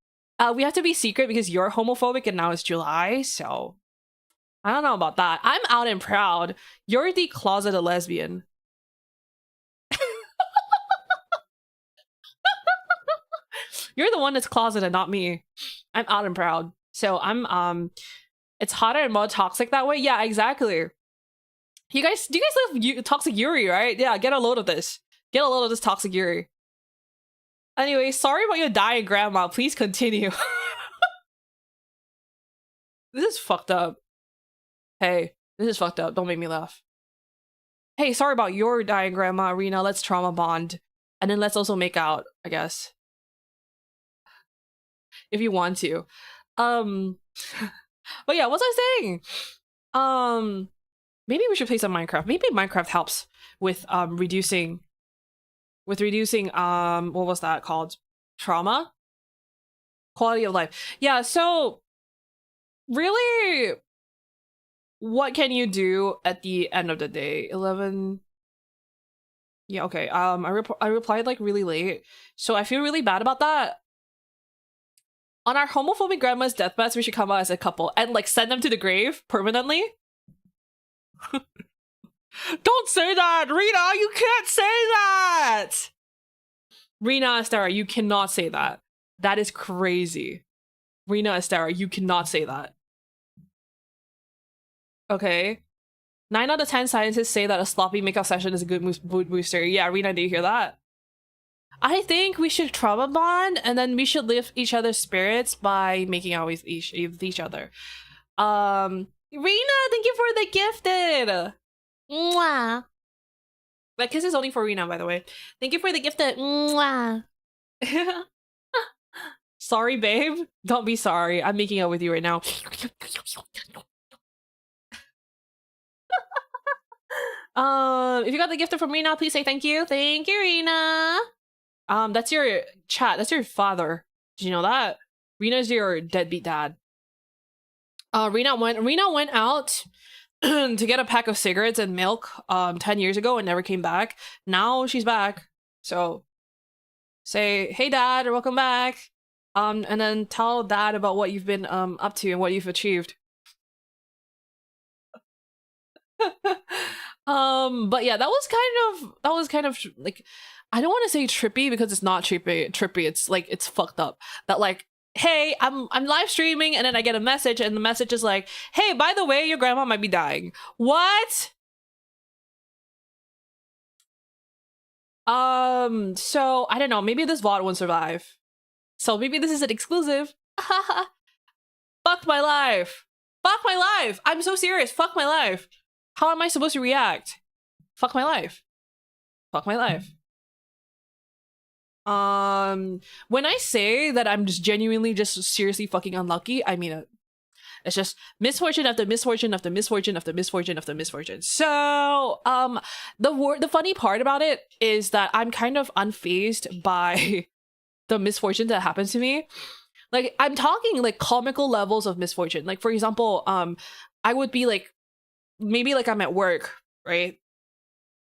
Speaker 1: We have to be secret because you're homophobic and now it's July, so I don't know about that. I'm out and proud. You're the closeted lesbian. You're the one that's closeted, not me. I'm out and proud. So I'm it's hotter and more toxic that way. Yeah, exactly. Do you guys love toxic Yuri, right? Yeah, get a load of this. Get a load of this toxic Yuri. Anyway, sorry about your dying grandma. Please continue. This is fucked up. Hey, this is fucked up. Don't make me laugh. Hey, sorry about your dying grandma, Rina. Let's trauma bond. And then let's also make out, I guess. If you want to. But yeah, what was I saying? Maybe we should play some Minecraft. Maybe Minecraft helps with reducing what was that called? Trauma? Quality of life. Yeah, so really, what can you do at the end of the day? 11 Yeah, okay. I replied like really late, so I feel really bad about that. On our homophobic grandma's deathbeds, we should come out as a couple and like send them to the grave permanently. Don't say that, Rina! You can't say that! Rina Estera, you cannot say that. That is crazy. Rina Estera, you cannot say that. Okay. 9 out of 10 scientists say that a sloppy makeup session is a good mood booster. Yeah, Rina, do you hear that? I think we should trauma bond, and then we should lift each other's spirits by making out with each other. Rina, thank you for the gifted! Mwah! That kiss is only for Rina, by the way. Thank you for the gifted. Mwah! Sorry, babe. Don't be sorry. I'm making out with you right now. If you got the gifted from Rina, please say thank you. Thank you, Rina. That's your chat. That's your father. Did you know that? Rina's your deadbeat dad. Rina went out to get a pack of cigarettes and milk 10 years ago and never came back. Now she's back. So say, hey dad, or welcome back. And then tell dad about what you've been up to and what you've achieved. But yeah, that was kind of like, I don't want to say trippy because it's not trippy. It's like, it's fucked up that like, hey, I'm live streaming and then I get a message and the message is like, hey, by the way, your grandma might be dying. What? So I don't know, maybe this VOD won't survive. So maybe this is an exclusive. Fuck my life. Fuck my life. I'm so serious. Fuck my life. How am I supposed to react? Fuck my life. Fuck my life. When I say that I'm just genuinely just seriously fucking unlucky, I mean it. It's just misfortune after misfortune after misfortune after misfortune after misfortune. So, the funny part about it is that I'm kind of unfazed by the misfortune that happens to me. Like, I'm talking like comical levels of misfortune. Like, for example, I would be like, maybe like I'm at work, right?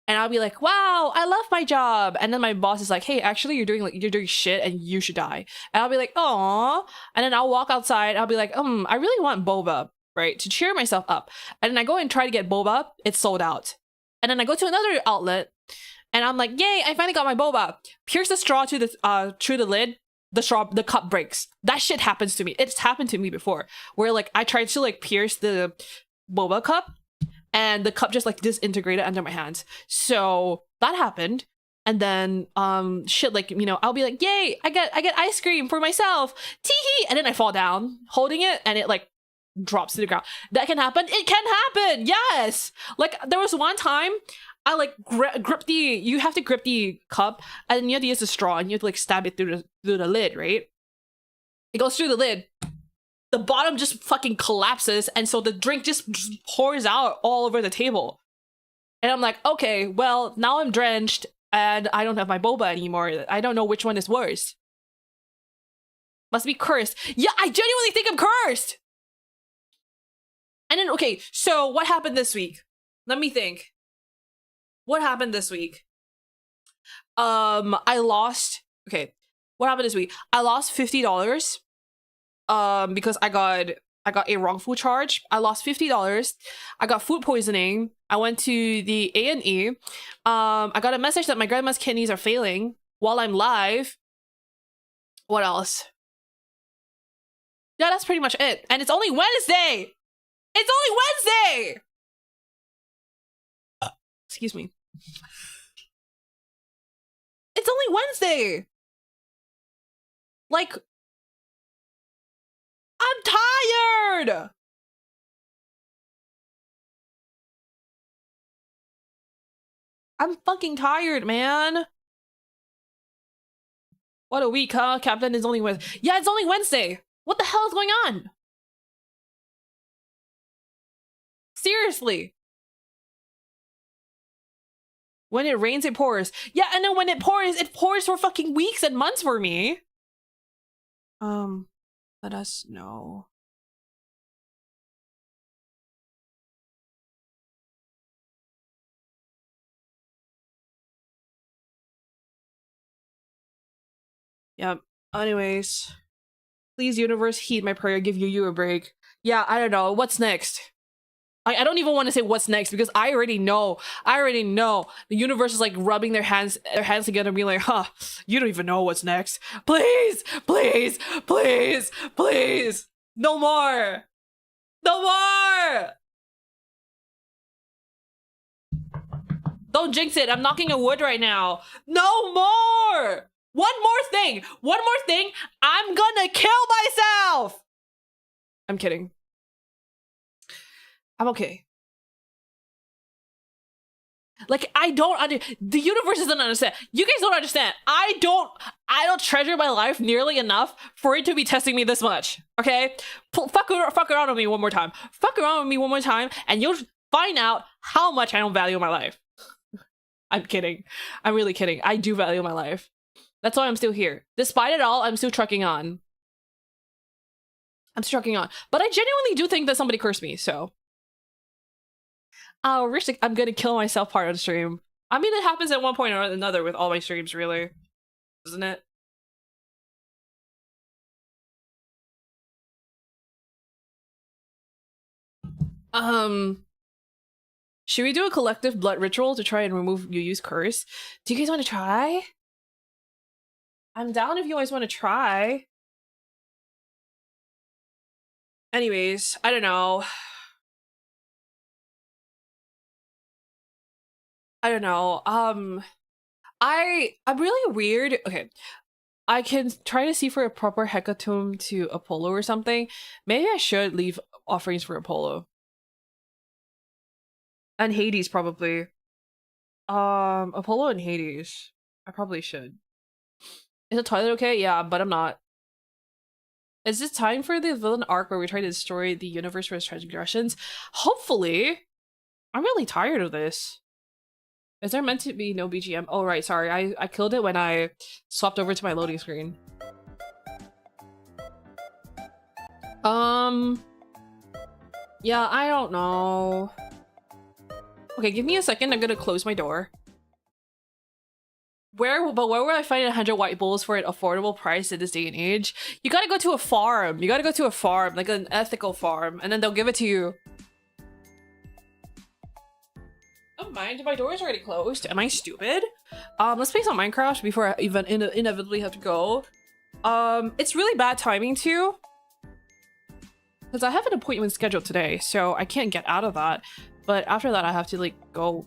Speaker 1: And I'll be like, wow, I love my job. And then my boss is like, hey, actually you're doing shit and you should die. And I'll be like, aw. And then I'll walk outside. I'll be like, I really want boba, right? To cheer myself up. And then I go and try to get boba. It's sold out. And then I go to another outlet and I'm like, yay, I finally got my boba. Pierce the straw to the through the lid. The cup breaks. That shit happens to me. It's happened to me before where like I tried to like pierce the boba cup and the cup just like disintegrated under my hands. So that happened. And then shit, like, you know, I'll be like, yay, I get ice cream for myself. Tee-hee. And then I fall down holding it and it like drops to the ground. That can happen. It can happen. Yes. Like there was one time I like grip you have to grip the cup and then you have to use the straw and you have to like stab it through the lid, right? It goes through the lid. The bottom just fucking collapses and so the drink just pours out all over the table. And I'm like, okay, well, now I'm drenched and I don't have my boba anymore. I don't know which one is worse. Must be cursed. Yeah, I genuinely think I'm cursed! And then, okay, so what happened this week? Let me think. What happened this week? I lost... Okay, what happened this week? I lost $50. Because I got a wrongful charge. I lost $50. I got food poisoning. I went to the A&E. I got a message that my grandma's kidneys are failing while I'm live. What else? Yeah, that's pretty much it. And it's only Wednesday! It's only Wednesday! Excuse me. It's only Wednesday! Like... I'm tired! I'm fucking tired, man. What a week, huh? Captain is only Wednesday. Yeah, it's only Wednesday. What the hell is going on? Seriously. When it rains, it pours. Yeah, and then when it pours for fucking weeks and months for me. Let us know. Yep. Anyways, please, universe, heed my prayer. Give you a break. Yeah, I don't know. What's next? I don't even want to say what's next because I already know. I already know. The universe is like rubbing their hands together and being like, huh, you don't even know what's next. Please, please, please, please. No more. No more. Don't jinx it. I'm knocking on wood right now. No more. One more thing. One more thing. I'm gonna kill myself. I'm kidding. I'm okay. Like, I don't the universe doesn't understand. You guys don't understand. I don't treasure my life nearly enough for it to be testing me this much. Okay? Fuck around with me one more time. Fuck around with me one more time and you'll find out how much I don't value my life. I'm kidding. I'm really kidding. I do value my life. That's why I'm still here. Despite it all, I'm still trucking on. I'm trucking on. But I genuinely do think that somebody cursed me, so. Oh, Rick, I'm gonna kill myself part of the stream. I mean, it happens at one point or another with all my streams, really. Isn't it? Should we do a collective blood ritual to try and remove Yuyu's curse? Do you guys want to try? I'm down if you guys want to try. Anyways, I don't know. I don't know. I'm really weird. Okay. I can try to see for a proper hecatomb to Apollo or something. Maybe I should leave offerings for Apollo. And Hades, probably. Apollo and Hades. I probably should. Is the toilet okay? Yeah, but I'm not. Is it time for the villain arc where we try to destroy the universe for its transgressions? Hopefully. I'm really tired of this. Is there meant to be no BGM? Oh, right, sorry. I killed it when I swapped over to my loading screen. Yeah, I don't know. Okay, give me a second. I'm gonna close my door. Where would I find 100 white bulls for an affordable price in this day and age? You gotta go to a farm. You gotta go to a farm, like an ethical farm, and then they'll give it to you. Don't mind, my door is already closed. Am I stupid? Let's play some Minecraft before I even inevitably have to go. It's really bad timing too. Because I have an appointment scheduled today, so I can't get out of that. But after that, I have to like go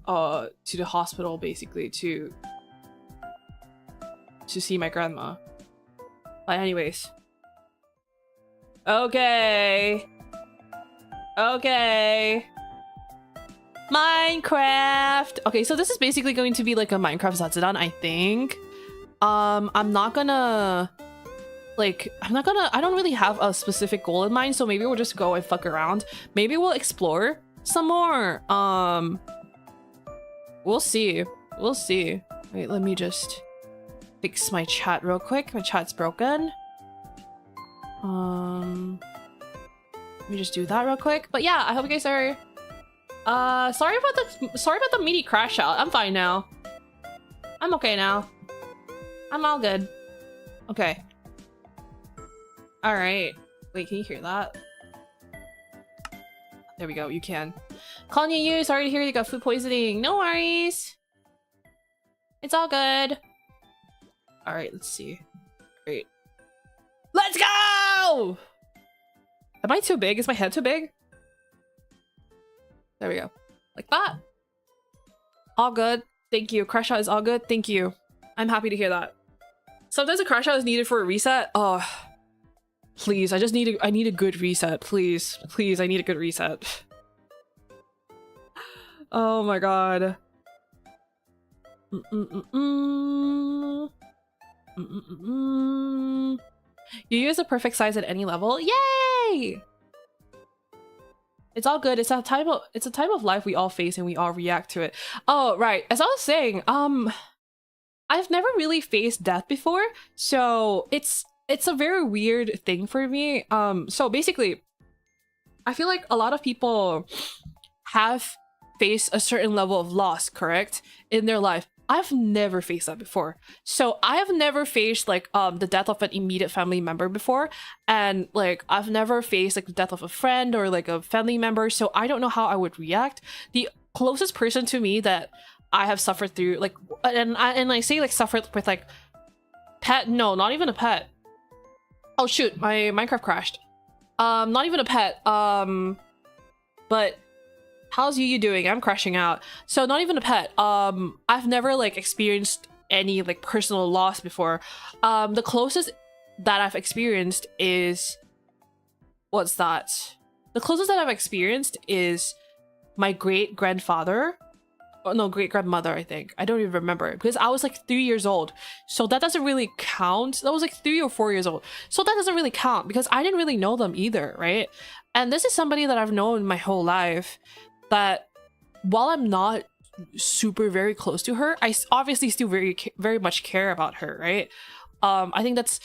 Speaker 1: to the hospital basically to see my grandma. But anyways. Okay. Okay. Minecraft. Okay, so this is basically going to be like a Minecraft Zatsudan, I think. I'm not gonna like I don't really have a specific goal in mind, so maybe we'll just go and fuck around. Maybe we'll explore some more. We'll see. We'll see. Wait, let me just fix my chat real quick. My chat's broken. Let me just do that real quick. But yeah, I hope you guys are sorry about the meaty crash out. I'm fine now. I'm okay now. I'm all good. Okay. All right. Wait, can you hear that? There we go. You can. Calling you. Sorry to hear you got food poisoning. No worries. It's all good. All right. Let's see. Great. Let's go! Am I too big? Is my head too big? There we go. Like that. All good. Thank you. Crash out is all good. Thank you. I'm happy to hear that. Sometimes a crash out is needed for a reset. Oh, please. I need a good reset. Please. Please, I need a good reset. Oh my god. You use a perfect size at any level. Yay! It's all good. It's a type of life we all face and we all react to it. Oh, right. As I was saying, I've never really faced death before, so it's a very weird thing for me. So basically, I feel like a lot of people have faced a certain level of loss, correct, in their life. I've never faced that before. So I have never faced like the death of an immediate family member before, and like I've never faced like the death of a friend or like a family member, so I don't know how I would react. The closest person to me that I have suffered through, like, and I say like suffered with like pet, no, not even a pet. Oh shoot, my Minecraft crashed. Not even a pet. But how's Yuyu doing? I'm crashing out. So not even a pet. I've never like experienced any like personal loss before. The closest that I've experienced is, what's that? The closest that I've experienced is my great grandfather. Oh, no, great grandmother, I think. I don't even remember because I was like 3 years old. So that doesn't really count. That was like 3 or 4 years old. So that doesn't really count because I didn't really know them either, right? And this is somebody that I've known my whole life, that while I'm not super very close to her, I obviously still very much care about her, right? I think that's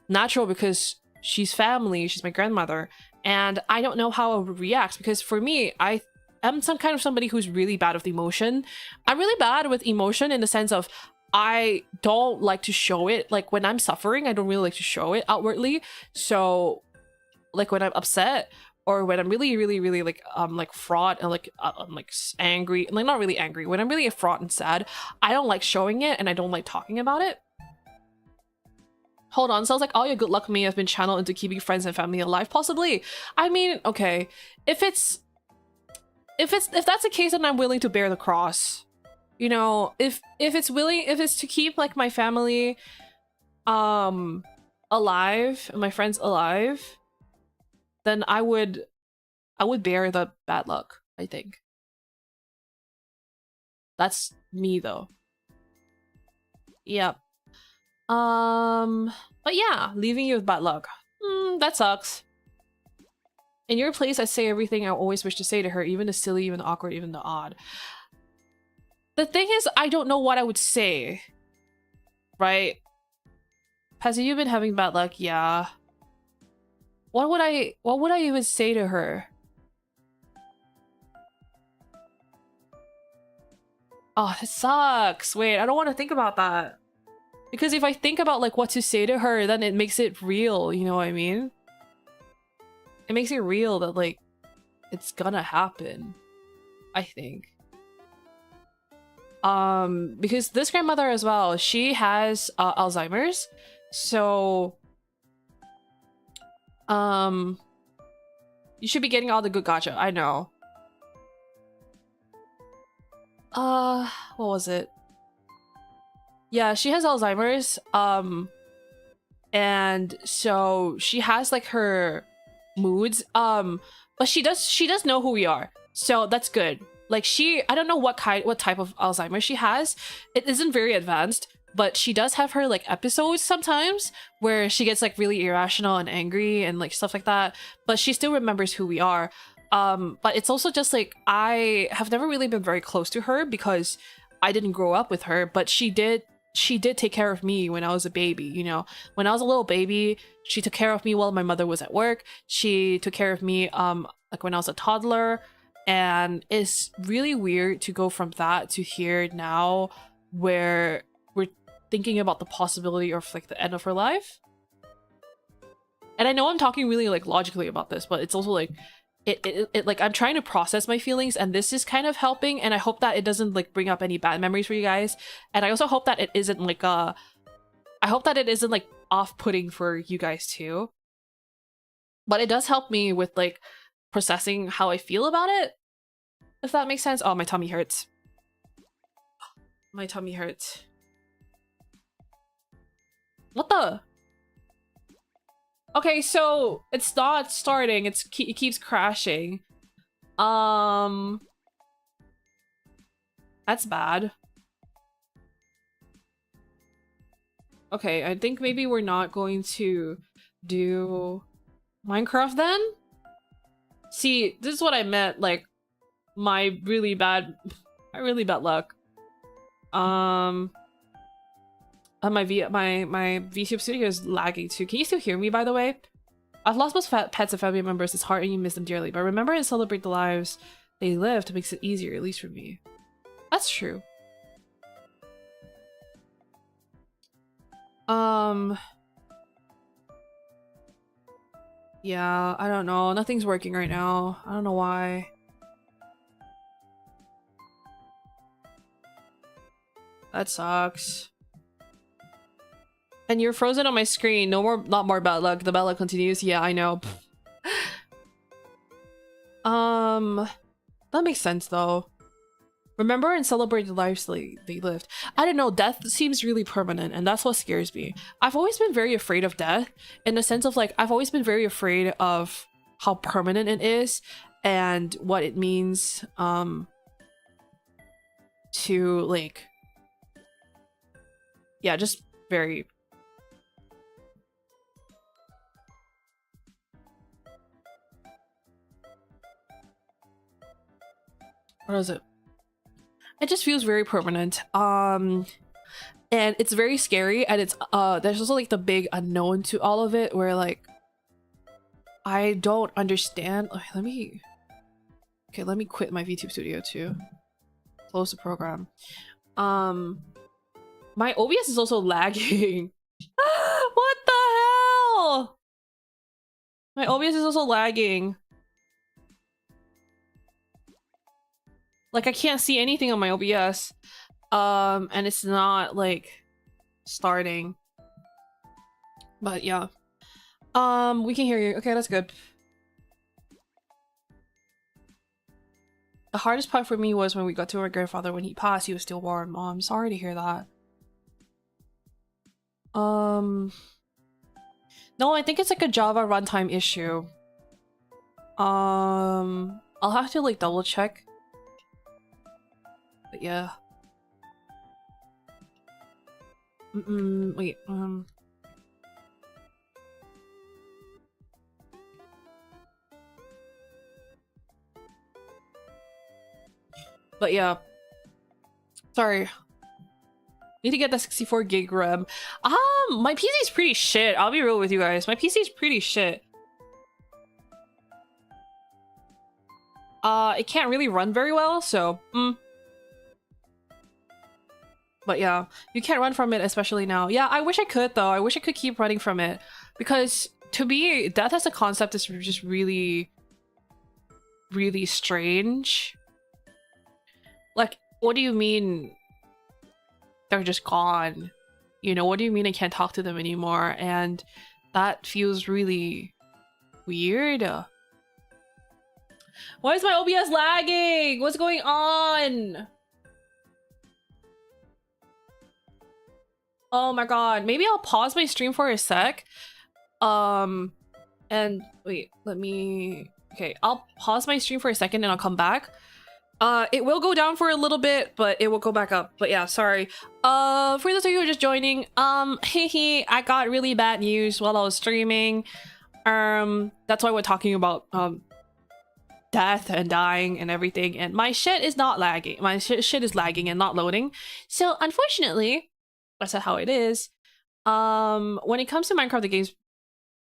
Speaker 1: natural because she's family, she's my grandmother, and I don't know how I would react because for me, I'm some kind of somebody who's really bad with emotion. I'm really bad with emotion in the sense of I don't like to show it. Like when I'm suffering, I don't really like to show it outwardly. So like when I'm upset or when I'm really like fraught and like I'm like angry, like not really angry, when I'm really fraught and sad, I don't like showing it and I don't like talking about it. Hold on, sounds like all your good luck me has been channeled into keeping friends and family alive, possibly. I mean, okay, if that's the case, then I'm willing to bear the cross. You know, if it's to keep like my family alive and my friends alive, then I would bear the bad luck, I think. That's me though. Yep. But yeah, leaving you with bad luck. That sucks. In your place, I say everything I always wish to say to her, even the silly, even the awkward, even the odd. The thing is, I don't know what I would say. Right? Has you been having bad luck? Yeah. What would I even say to her? Oh, that sucks. Wait, I don't want to think about that. Because if I think about like what to say to her, then it makes it real, you know what I mean? It makes it real that like it's gonna happen, I think. Because this grandmother as well, she has Alzheimer's, so you should be getting all the good gacha. I know. What was it? Yeah, she has Alzheimer's, and so she has like her moods, but she does know who we are, so that's good. Like I don't know what type of Alzheimer's she has. It isn't very advanced, but she does have her like episodes sometimes where she gets like really irrational and angry and like stuff like that, but she still remembers who we are. But it's also just like I have never really been very close to her because I didn't grow up with her, but she did take care of me when I was a baby, you know. When I was a little baby, she took care of me while my mother was at work. She took care of me like when I was a toddler, and it's really weird to go from that to here now where we're thinking about the possibility of like the end of her life. And I know I'm talking really like logically about this, but it's also like it like I'm trying to process my feelings, and this is kind of helping, and I hope that it doesn't like bring up any bad memories for you guys. And I also hope that it isn't like I hope that it isn't like off-putting for you guys too. But it does help me with like processing how I feel about it, if that makes sense. Oh, my tummy hurts. My tummy hurts. What the? Okay, so it's not starting. It keeps crashing. That's bad. Okay, I think maybe we're not going to do Minecraft then? See, this is what I meant, like my really bad luck. My VTube studio is lagging too. Can you still hear me, by the way? I've lost most pets and family members. It's hard and you miss them dearly, but remember and celebrate the lives they lived. Makes it easier, at least for me. That's true. Yeah, I don't know. Nothing's working right now. I don't know why. That sucks. And you're frozen on my screen. No more, not more bad luck. The bad luck continues. Yeah, I know. That makes sense though. Remember and celebrate the lives they lived. I don't know, death seems really permanent and that's what scares me. I've always been very afraid of death in the sense of like, I've always been very afraid of how permanent it is and what it means to like, yeah, just very. What is it? It just feels very permanent. And it's very scary and it's there's also like the big unknown to all of it where like I don't understand. Okay, let me quit my VTube studio too. Close the program. My OBS is also lagging. What the hell? My OBS is also lagging. Like I can't see anything on my OBS. And it's not like starting. But yeah. We can hear you. Okay, that's good. The hardest part for me was when we got to my grandfather. When he passed, he was still warm. Oh, I'm sorry to hear that. No, I think it's like a Java runtime issue. I'll have to like double check. But yeah. Wait, but yeah. Sorry. Need to get the 64 gig RAM. My PC is pretty shit. I'll be real with you guys. My PC is pretty shit. It can't really run very well, so But yeah, you can't run from it, especially now. Yeah, I wish I could though. I wish I could keep running from it. Because to me, death as a concept is just really, really strange. Like, what do you mean they're just gone? You know, what do you mean I can't talk to them anymore? And that feels really weird. Why is my OBS lagging? What's going on? Oh my god, maybe I'll pause my stream for a sec. And wait, let me... Okay, I'll pause my stream for a second and I'll come back. It will go down for a little bit, but it will go back up. But yeah, sorry. For those of you who are just joining, I got really bad news while I was streaming. That's why we're talking about, death and dying and everything, and my shit is not lagging. My shit is lagging and not loading. So unfortunately, that's how it is. When it comes to Minecraft, the game's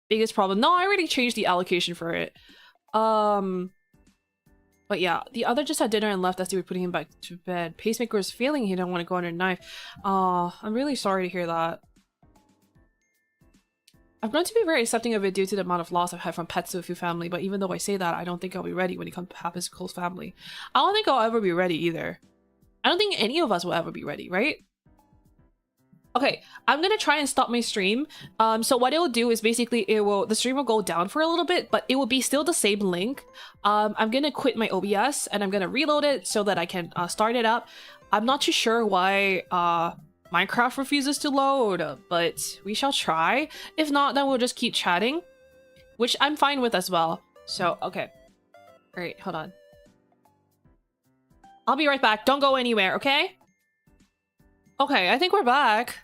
Speaker 1: biggest problem. No, I already changed the allocation for it. But yeah, the other just had dinner and left as they were putting him back to bed. Pacemaker was failing. He didn't want to go under a knife. I'm really sorry to hear that. I've grown to be very accepting of it due to the amount of loss I've had from pets to a few family, but even though I say that, I don't think I'll be ready when it happens to close family. I don't think I'll ever be ready either. I don't think any of us will ever be ready, right? Okay, I'm gonna try and stop my stream. So what it will do is basically the stream will go down for a little bit, but it will be still the same link. I'm gonna quit my OBS and I'm gonna reload it so that I can start it up. I'm not too sure why Minecraft refuses to load, but we shall try. If not, then we'll just keep chatting, which I'm fine with as well. So, okay. All right, hold on. I'll be right back. Don't go anywhere, okay? Okay, I think we're back.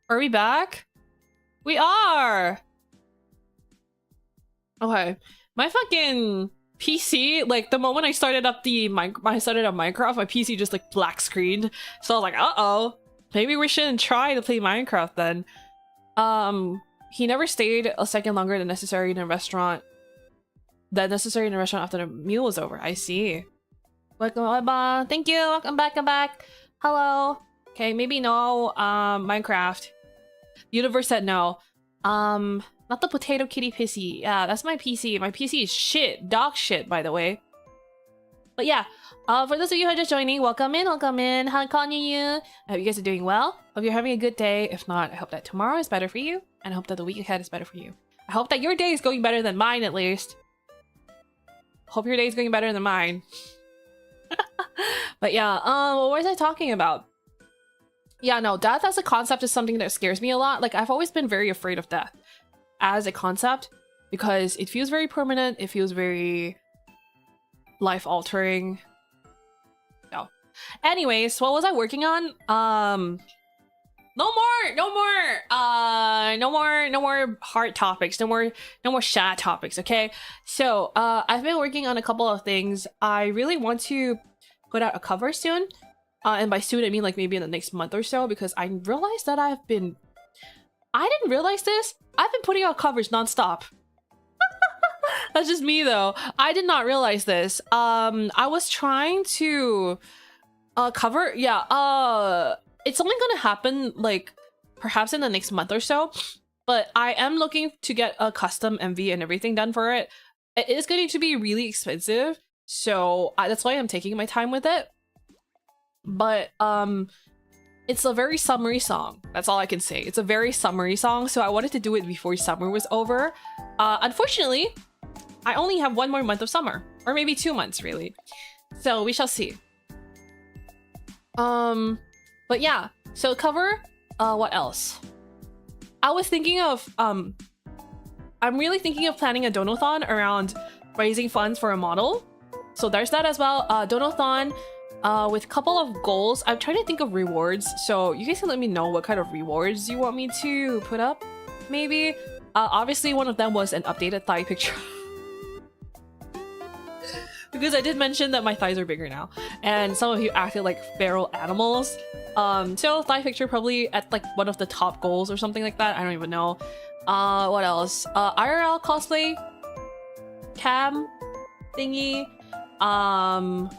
Speaker 1: Are we back? We are! Okay. My fucking PC, like, the moment I started up Minecraft, my PC just, like, black screened. So I was like, uh-oh. Maybe we shouldn't try to play Minecraft then. He never stayed a second longer than necessary in a restaurant. After the meal was over. I see. Welcome, thank you. Welcome back, Hello. Okay, maybe no, Minecraft. Universe said no. Not the potato kitty pissy. Yeah, that's my PC. My PC is shit. Dog shit, by the way. But yeah, for those of you who are just joining, welcome in, welcome in. Hi, calling you. I hope you guys are doing well. Hope you're having a good day. If not, I hope that tomorrow is better for you. And I hope that the week ahead is better for you. I hope that your day is going better than mine, at least. Hope your day is going better than mine. But yeah, what was I talking about? Yeah, no, death as a concept is something that scares me a lot. Like, I've always been very afraid of death as a concept because it feels very permanent. It feels very life-altering. No. Anyways, what was I working on? No more hard topics. No more sad topics, okay? So, I've been working on a couple of things. I really want to put out a cover soon. And by soon, I mean like maybe in the next month or so, because I realized that I didn't realize this. I've been putting out covers nonstop. That's just me though. I did not realize this. I was trying to cover, yeah, it's only gonna happen like perhaps in the next month or so, but I am looking to get a custom MV and everything done for it. It is going to be really expensive, so that's why I'm taking my time with it. But it's a very summery song. That's all I can say. It's a very summery song, so I wanted to do it before summer was over. Unfortunately, I only have 1 more month of summer, or maybe 2 months really. So we shall see. But yeah, so cover, what else? I was thinking of, I'm really thinking of planning a donathon around raising funds for a model. So there's that as well. Donathon with a couple of goals. I'm trying to think of rewards. So you guys can let me know what kind of rewards you want me to put up, maybe. Obviously one of them was an updated thigh picture. Because I did mention that my thighs are bigger now, and some of you acted like feral animals. So thigh picture probably at like one of the top goals or something like that. I don't even know. What else? IRL cosplay cam thingy.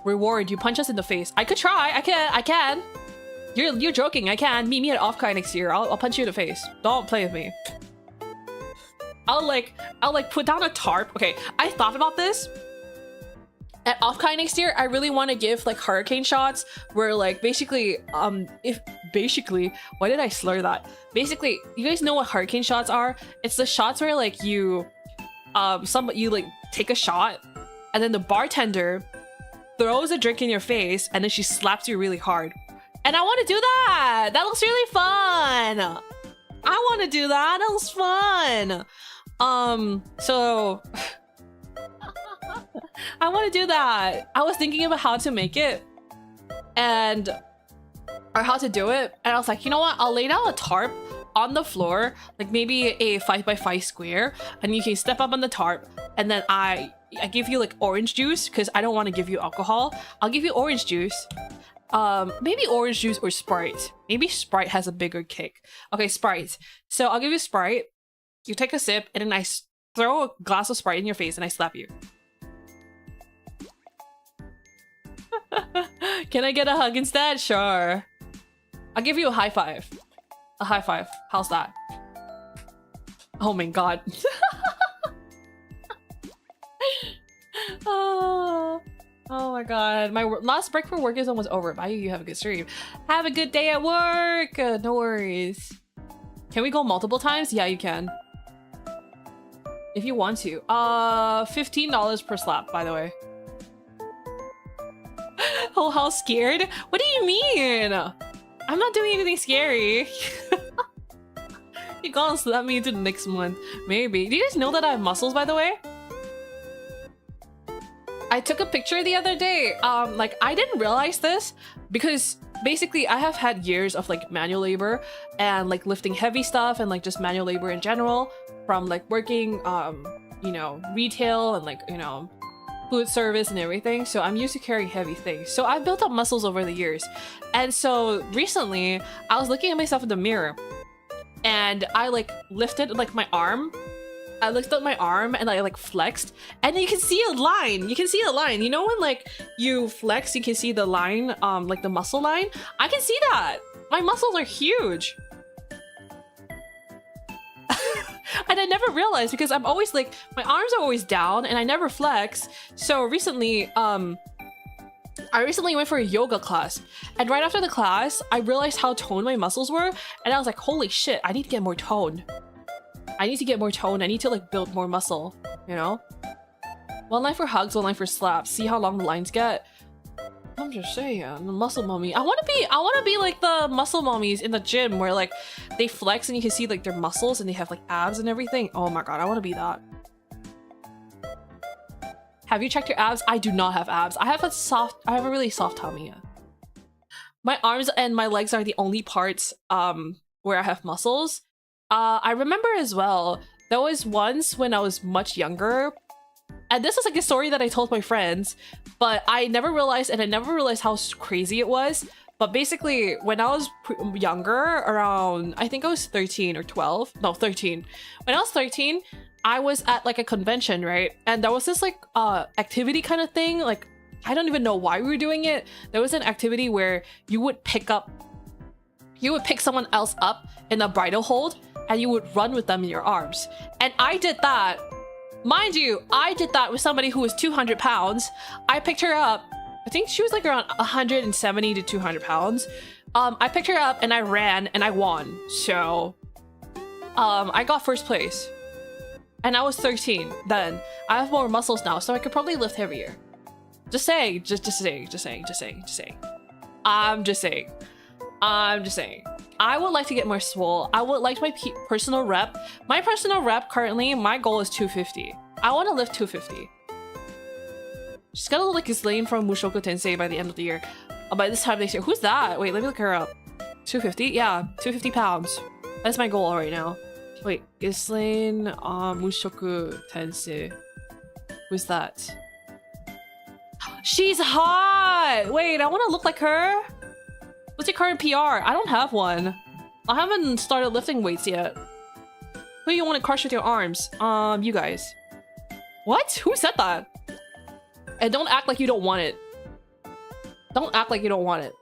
Speaker 1: Reward, you punch us in the face. I could try. I can. You're joking. I can. Meet me at Offkai next year. I'll punch you in the face. Don't play with me. I'll like put down a tarp. Okay, I thought about this. At Offkai next year, I really want to give like hurricane shots where like basically, why did I slur that? Basically, you guys know what hurricane shots are? It's the shots where like you like take a shot and then the bartender throws a drink in your face and then she slaps you really hard. And I want to do that. That looks really fun. I want to do that. That looks fun. So I want to do that. I was thinking about how to make it or how to do it, and I was like, you know what, I'll lay down a tarp on the floor, like maybe a 5x5 square, and you can step up on the tarp, and then I give you like orange juice because I don't want to give you alcohol. I'll give you orange juice, maybe orange juice or Sprite. Maybe Sprite has a bigger kick. Okay, Sprite. So I'll give you Sprite, you take a sip, and then I throw a glass of Sprite in your face and I slap you. Can I get a hug instead? Sure. I'll give you a high five. A high five. How's that? Oh my god. Oh my god. My last break for work is almost over. Bye, you have a good stream. Have a good day at work. No worries. Can we go multiple times? Yeah, you can. If you want to. $15 per slap, by the way. Oh, how scared? What do you mean? I'm not doing anything scary. You're gonna slap me into the next month. Maybe. Do you guys know that I have muscles, by the way? I took a picture the other day. Like, I didn't realize this because basically I have had years of like manual labor and like lifting heavy stuff and like just manual labor in general from like working, you know, retail and like, you know, food service and everything. So I'm used to carrying heavy things. So I've built up muscles over the years. And so recently I was looking at myself in the mirror and I like lifted like my arm. I lifted up my arm and I like flexed and you can see a line. You can see a line. You know when like you flex, you can see the line, like the muscle line? I can see that. My muscles are huge. And I never realized because I'm always like, my arms are always down and I never flex. So recently, I recently went for a yoga class, and right after the class, I realized how toned my muscles were, and I was like, holy shit, I need to get more toned. I need to get more toned. I need to like build more muscle, you know? One line for hugs, one line for slaps. See how long the lines get? I'm just saying, the muscle mommy. I wanna be like the muscle mommies in the gym where like they flex and you can see like their muscles and they have like abs and everything. Oh my god, I wanna be that. Have you checked your abs? I do not have abs. I have a really soft tummy. My arms and my legs are the only parts where I have muscles. I remember as well, there was once when I was much younger, and this is like a story that I told my friends, but I never realized how crazy it was. But basically, when I was younger, around, I think I was 13 or 12, no, 13. When I was 13, I was at like a convention, right? And there was this like activity kind of thing. Like, I don't even know why we were doing it. There was an activity where you would pick someone else up in a bridle hold and you would run with them in your arms. And I did that. Mind you, I did that with somebody who was 200 pounds. I picked her up. I think she was like around 170 to 200 pounds. I picked her up and I ran and I won. So, I got first place. And I was 13 then. I have more muscles now, so I could probably lift heavier. Just saying. I'm just saying. I would like to get more swole. I would like my personal rep. My personal rep currently, my goal is 250. I want to lift 250. She's gonna look like Ghislaine from Mushoku Tensei by the end of the year. By this time next year. Who's that? Wait, let me look her up. 250? Yeah, 250 pounds. That's my goal right now. Wait, Ghislaine Mushoku Tensei. Who's that? She's hot! Wait, I want to look like her? What's your current PR? I don't have one. I haven't started lifting weights yet. Who do you want to crush with your arms? You guys. What? Who said that? And don't act like you don't want it. Don't act like you don't want it.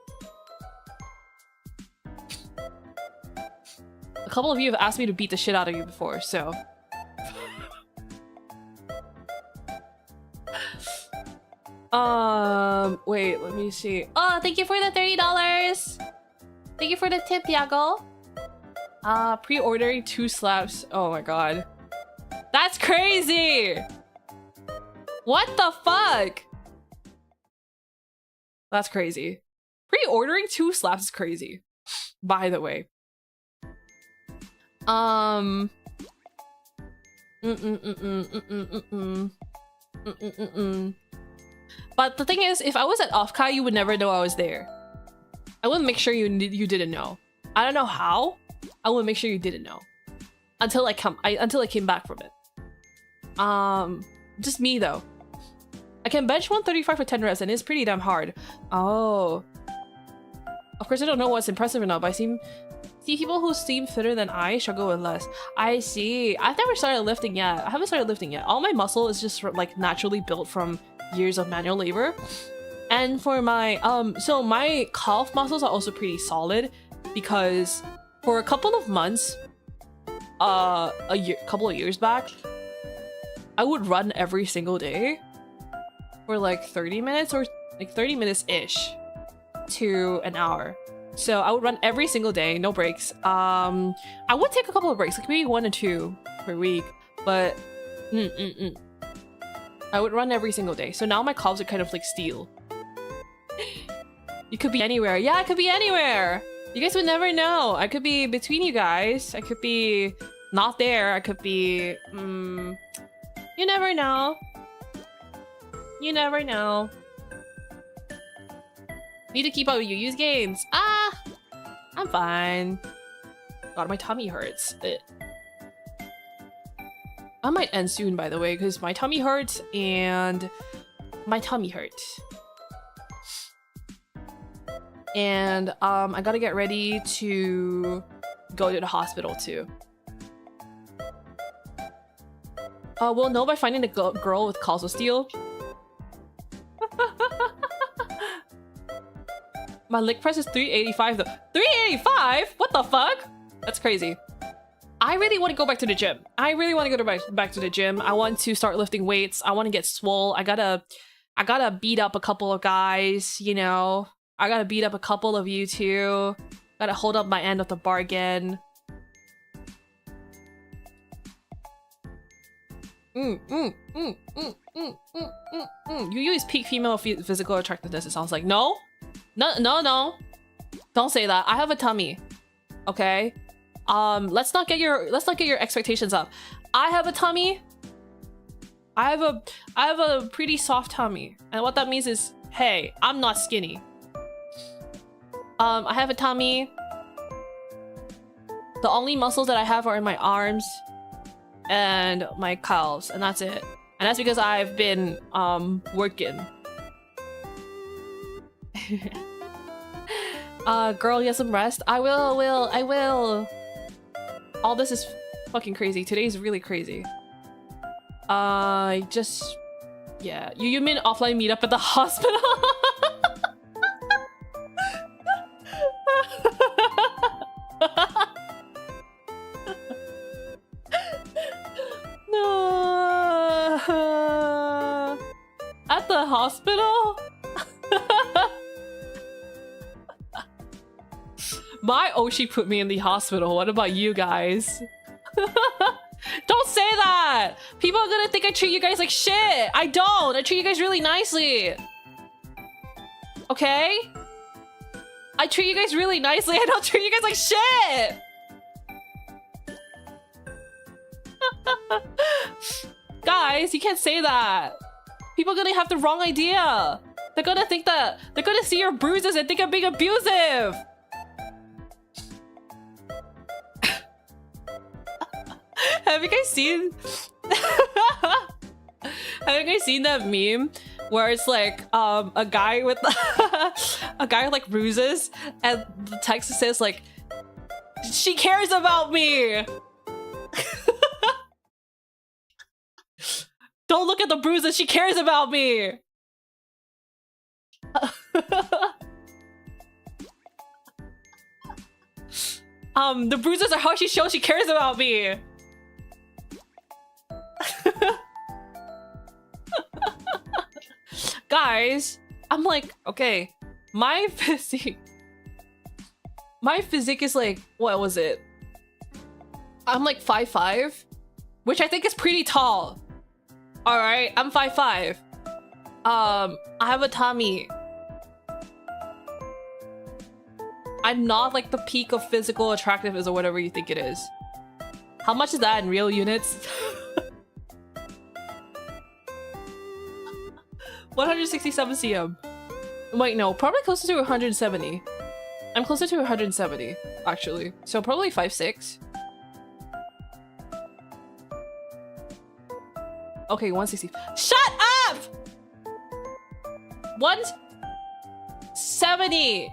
Speaker 1: A couple of you have asked me to beat the shit out of you before, so... Wait, let me see. Oh, thank you for the $30! Thank you for the tip, Yago. Pre-ordering 2 slaps. Oh my god. That's crazy! What the fuck? That's crazy. Pre-ordering 2 slaps is crazy. By the way. But the thing is, if I was at Offkai, you would never know I was there. I would make sure you didn't know. I don't know how. I would make sure you didn't know until I came back from it. Just me though. I can bench 135 for 10 reps and it's pretty damn hard. Oh. Of course, I don't know what's impressive enough. I see people who seem fitter than I struggle with less. I see. I've never started lifting yet. I haven't started lifting yet. All my muscle is just like naturally built from years of manual labor. And for my so my calf muscles are also pretty solid because for a couple of months, couple of years back, I would run every single day for like 30 minutes or like 30 minutes ish to an hour. So I would run every single day, no breaks. I would take a couple of breaks, like maybe 1 or 2 per week, but I would run every single day. So now my calves are kind of like steel. You could be anywhere. Yeah, I could be anywhere. You guys would never know. I could be between you guys. I could be not there. I could be... you never know. You never know. Need to keep up with Yuyu's gains. Ah! I'm fine. God, my tummy hurts. I might end soon, by the way, because my tummy hurts and my tummy hurts. And I gotta get ready to go to the hospital too. We'll know by finding the girl with causal steel. My leg press is 385 though. 385? What the fuck? That's crazy. I really want to go back to the gym. I really want to go back to the gym. I want to start lifting weights. I want to get swole. I gotta beat up a couple of guys, you know. I gotta beat up a couple of you too. Gotta hold up my end of the bargain. Yuyu is peak female physical attractiveness, it sounds like. No. No. Don't say that. I have a tummy. Okay? Let's not get your expectations up. I have a tummy. I have a pretty soft tummy. And what that means is, hey, I'm not skinny. I have a tummy. The only muscles that I have are in my arms and my calves, and that's it. And that's because I've been working. Girl, get some rest. I will. All this is fucking crazy. Today's really crazy. Yeah. Yuyumi offline meetup at the hospital. No. At the hospital? My Oshi put me in the hospital. What about you guys? Don't say that! People are gonna think I treat you guys like shit! I don't! I treat you guys really nicely! Okay? I treat you guys really nicely. I don't treat you guys like shit! Guys, you can't say that. People are gonna have the wrong idea. They're gonna think that they're gonna see your bruises and think I'm being abusive. Have you guys seen? Have you guys seen that meme where it's like a guy with a guy with like bruises and the text says like, "She cares about me." Don't look at the bruises, she cares about me! The bruises are how she shows she cares about me! Guys, I'm like, okay, my physique is like, what was it? I'm like 5'5", which I think is pretty tall. Alright, I'm 5'5". I have a tummy. I'm not like the peak of physical attractiveness or whatever you think it is. How much is that in real units? 167 cm. Wait, no, probably closer to 170. I'm closer to 170, actually. So probably 5'6". Okay, 160. Shut up! 170.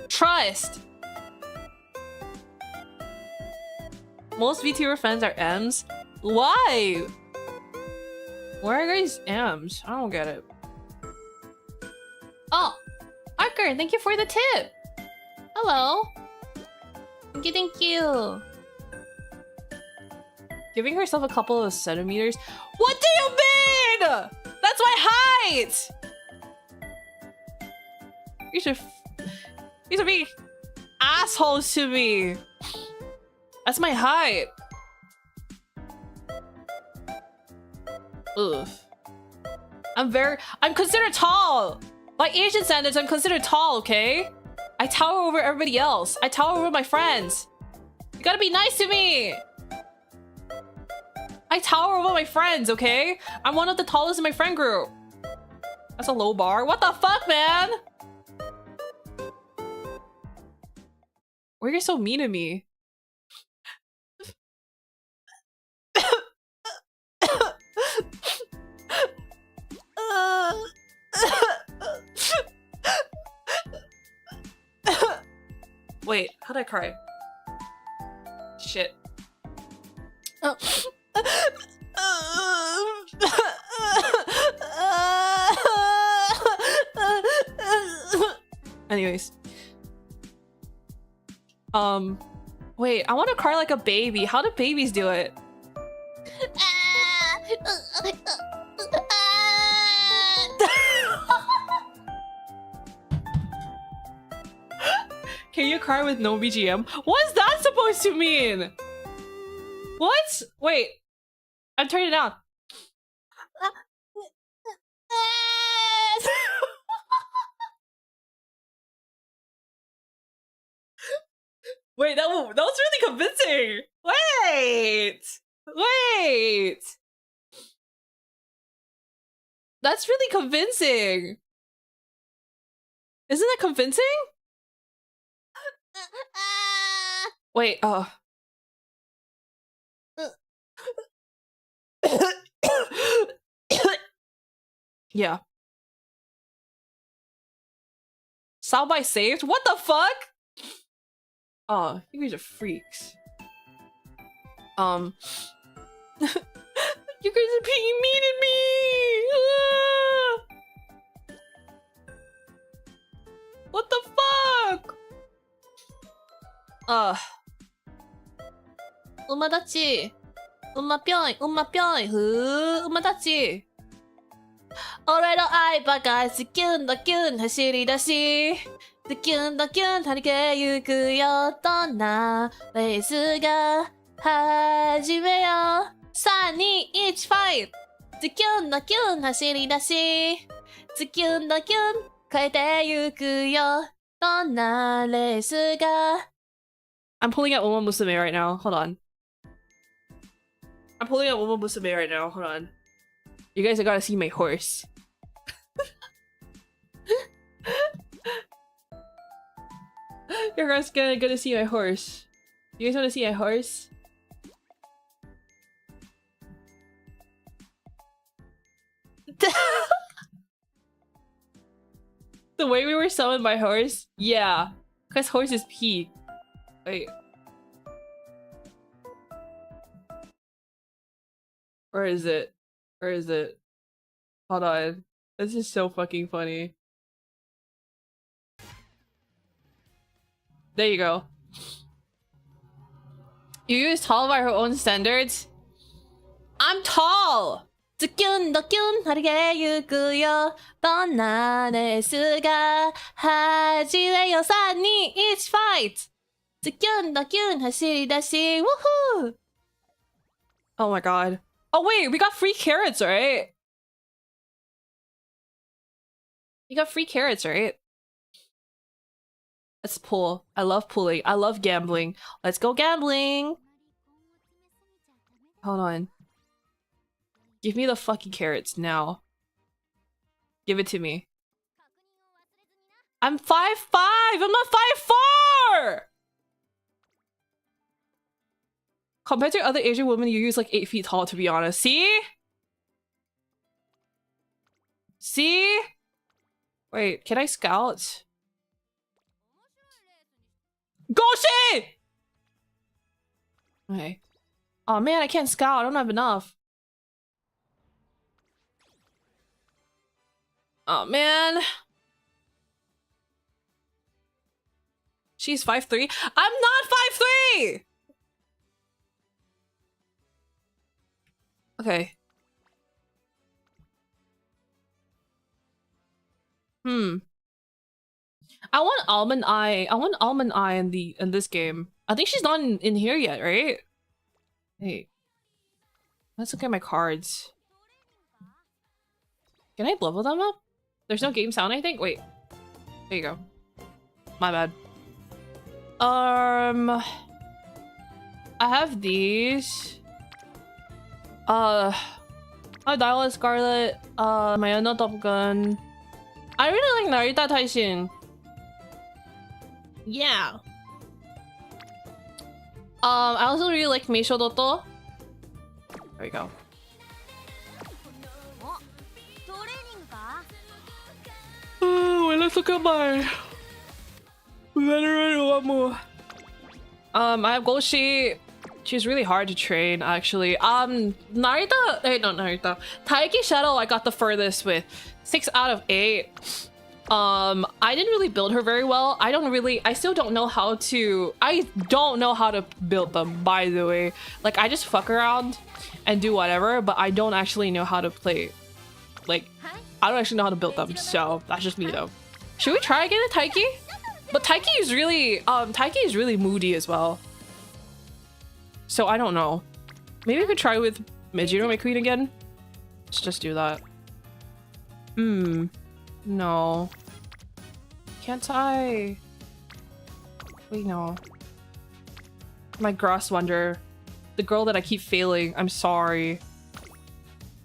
Speaker 1: Trust. Most VTuber fans are M's. Why? Why are guys M's? I don't get it. Oh, Arker, thank you for the tip. Hello. Thank you. Giving herself a couple of centimeters. What do you mean? That's my height. These are being assholes to me. That's my height. Ugh. I'm considered tall. By Asian standards, I'm considered tall, okay? I tower over everybody else. I tower over my friends. You gotta be nice to me. I tower over my friends, okay? I'm one of the tallest in my friend group. That's a low bar. What the fuck, man? Why are you so mean to me? Wait, how'd I cry? Shit. Oh. Anyways. Wait, I want to cry like a baby. How do babies do it? Can you cry with no BGM? What's that supposed to mean? What? Wait. I'm turning it down. Wait, that was really convincing. Wait. That's really convincing. Isn't that convincing? Wait, yeah. Soundbite saved? What the fuck? Oh, you guys are freaks. You guys are being mean to me! What the fuck? Umadachi. Umapyoi. Umadachi. 俺の愛ばかズキュンドキュン走り出しズキュンドキュン張りけゆくよどんなレースが始めよう321ファイトズキュンドキュン走り出しズキュンドキュン変えてゆくよどんなレースが I'm pulling out Uma Musume right now. Hold on. I'm pulling out Uma Musume right now. Hold on. You guys are gonna see my horse. You guys gonna see my horse. You guys wanna see my horse? The way we were summoned by horse? Yeah. Cause horse is pee. Wait. Where is it? Where is it? Hold on. This is so fucking funny. There you go. Yuyu is tall by her own standards? I'm tall! ズキュンドキュン張りげゆくよどんなレースが始めよ321ファイトズキュンドキュン走り出し Woohoo! Oh my god. Oh wait, we got free carrots, right? You got free carrots, right? Let's pull. I love pulling. I love gambling. Let's go gambling. Hold on. Give me the fucking carrots now. Give it to me. I'm 5'5". I'm not 5'4". Compared to other Asian women, you use like 8 feet tall, to be honest. See? See? Wait, can I scout? Goshi! Okay. Oh man, I can't scout. I don't have enough. Oh man. She's 5'3". I'm not 5'3". Okay. I want almond eye. I want almond eye in this game. I think she's not in here yet, right? Hey. Let's look at my cards. Can I level them up? There's no game sound, I think. Wait. There you go. My bad. I have these. Dayo Scarlet. Mayano Top Gun. I really like Narita Taishin. Yeah. I also really like Meisho Doto. There we go. Oh, let's look at my veteran one more. I have Goshi. She's really hard to train, actually. Narita. Hey, not Narita. Taiki Shadow, I got the furthest with 6 out of 8. I didn't really build her very well. I still don't know how to, build them, by the way. Like, I just fuck around and do whatever, but I don't actually know how to play. Like, I don't actually know how to build them, so that's just me though. Should we try again at Taiki? But Taiki is really moody as well. So I don't know. Maybe we could try with Mejiro McQueen again. Let's just do that. No. Can't I? Wait, no. My Gross Wonder. The girl that I keep failing. I'm sorry.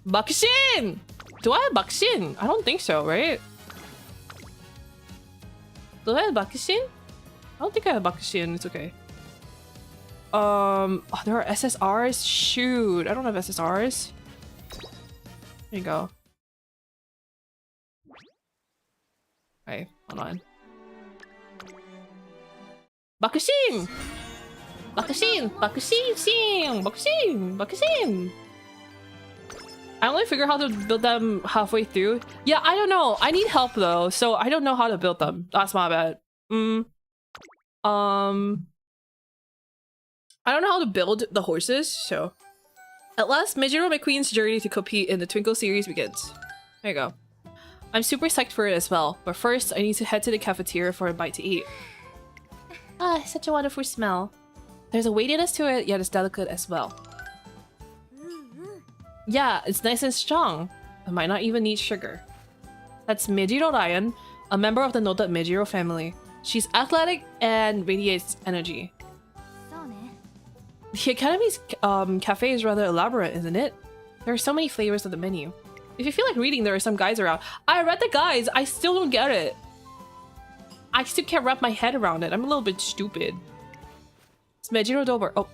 Speaker 1: Bakushin! Do I have Bakushin? I don't think so, right? Do I have Bakushin? I don't think I have Bakushin. It's okay. Oh, there are SSRs? Shoot, I don't have SSRs. There you go. Okay, hold on. Bakushin! Bakushin! Bakushin! Bakushin! Bakushin! I only figure how to build them halfway through. Yeah, I don't know. I need help though, so I don't know how to build them. That's my bad. I don't know how to build the horses, so... At last, Mejiro McQueen's journey to compete in the Twinkle series begins. There you go. I'm super psyched for it as well, but first I need to head to the cafeteria for a bite to eat. Ah, such a wonderful smell. There's a weightiness to it, yet it's delicate as well. Yeah, it's nice and strong. I might not even need sugar. That's Mejiro Ryan, a member of the noted Mejiro family. She's athletic and radiates energy. The Academy's cafe is rather elaborate, isn't it? There are so many flavors of the menu. If you feel like reading, there are some guides around. I read the guides! I still don't get it! I still can't wrap my head around it. I'm a little bit stupid. It's Mejiro Dober. Oh,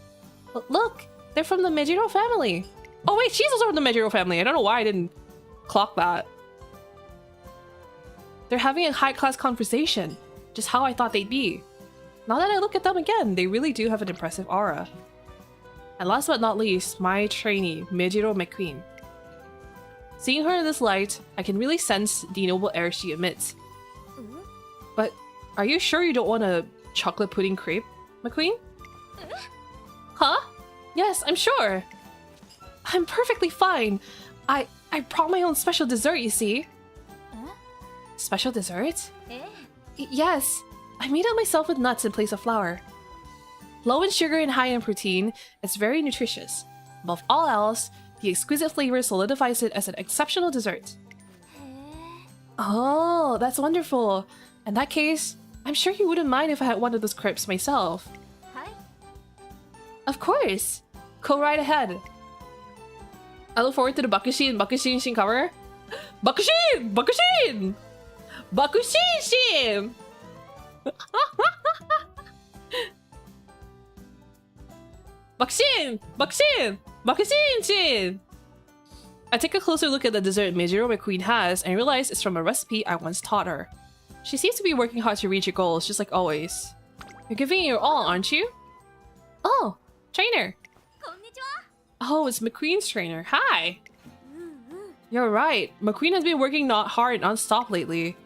Speaker 1: look! They're from the Mejiro family! Oh wait, she's also from the Mejiro family. I don't know why I didn't clock that. They're having a high-class conversation. Just how I thought they'd be. Now that I look at them again, they really do have an impressive aura. And last but not least, my trainee, Mejiro McQueen. Seeing her in this light, I can really sense the noble air she emits. But are you sure you don't want a chocolate pudding crepe, McQueen? Huh? Yes, I'm sure. I'm perfectly fine. I brought my own special dessert, you see. Special dessert? Yes, I made it myself with nuts in place of flour. Low in sugar and high in protein, it's very nutritious. Above all else, the exquisite flavor solidifies it as an exceptional dessert. Oh, that's wonderful. In that case, I'm sure you wouldn't mind if I had one of those crepes myself. Of course! Go right ahead. I look forward to the Bakushin cover. Bakushin! Bakushin! Bakushin! Bakushin! Bakushin! Bakushin! I take a closer look at the dessert Mejiro McQueen has and realize it's from a recipe I once taught her. She seems to be working hard to reach her goals, just like always. You're giving it your all, aren't you? Oh, trainer! Oh, it's McQueen's trainer. Hi! You're right. McQueen has been working not hard non-stop lately.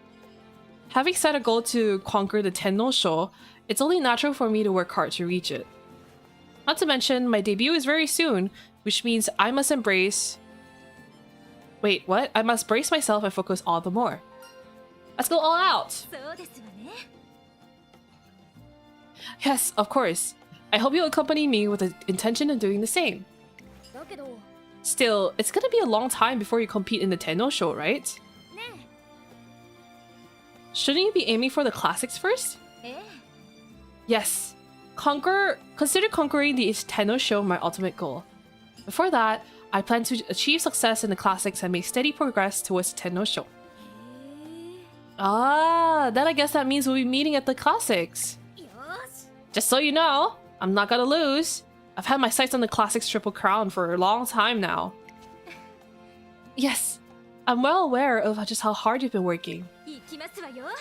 Speaker 1: Having set a goal to conquer the Tenno-sho, it's only natural for me to work hard to reach it. Not to mention, my debut is very soon, which means I must embrace... Wait, what? I must brace myself and focus all the more. Let's go all out! Yes, of course. I hope you'll accompany me with the intention of doing the same. Still, it's gonna be a long time before you compete in the Tenno-sho, right? Shouldn't you be aiming for the classics first? Yes. Consider conquering the Tenno-sho my ultimate goal. Before that, I plan to achieve success in the classics and make steady progress towards Tenno-sho. Ah, then I guess that means we'll be meeting at the classics. Just so you know, I'm not gonna lose. I've had my sights on the classics Triple Crown for a long time now. Yes, I'm well aware of just how hard you've been working.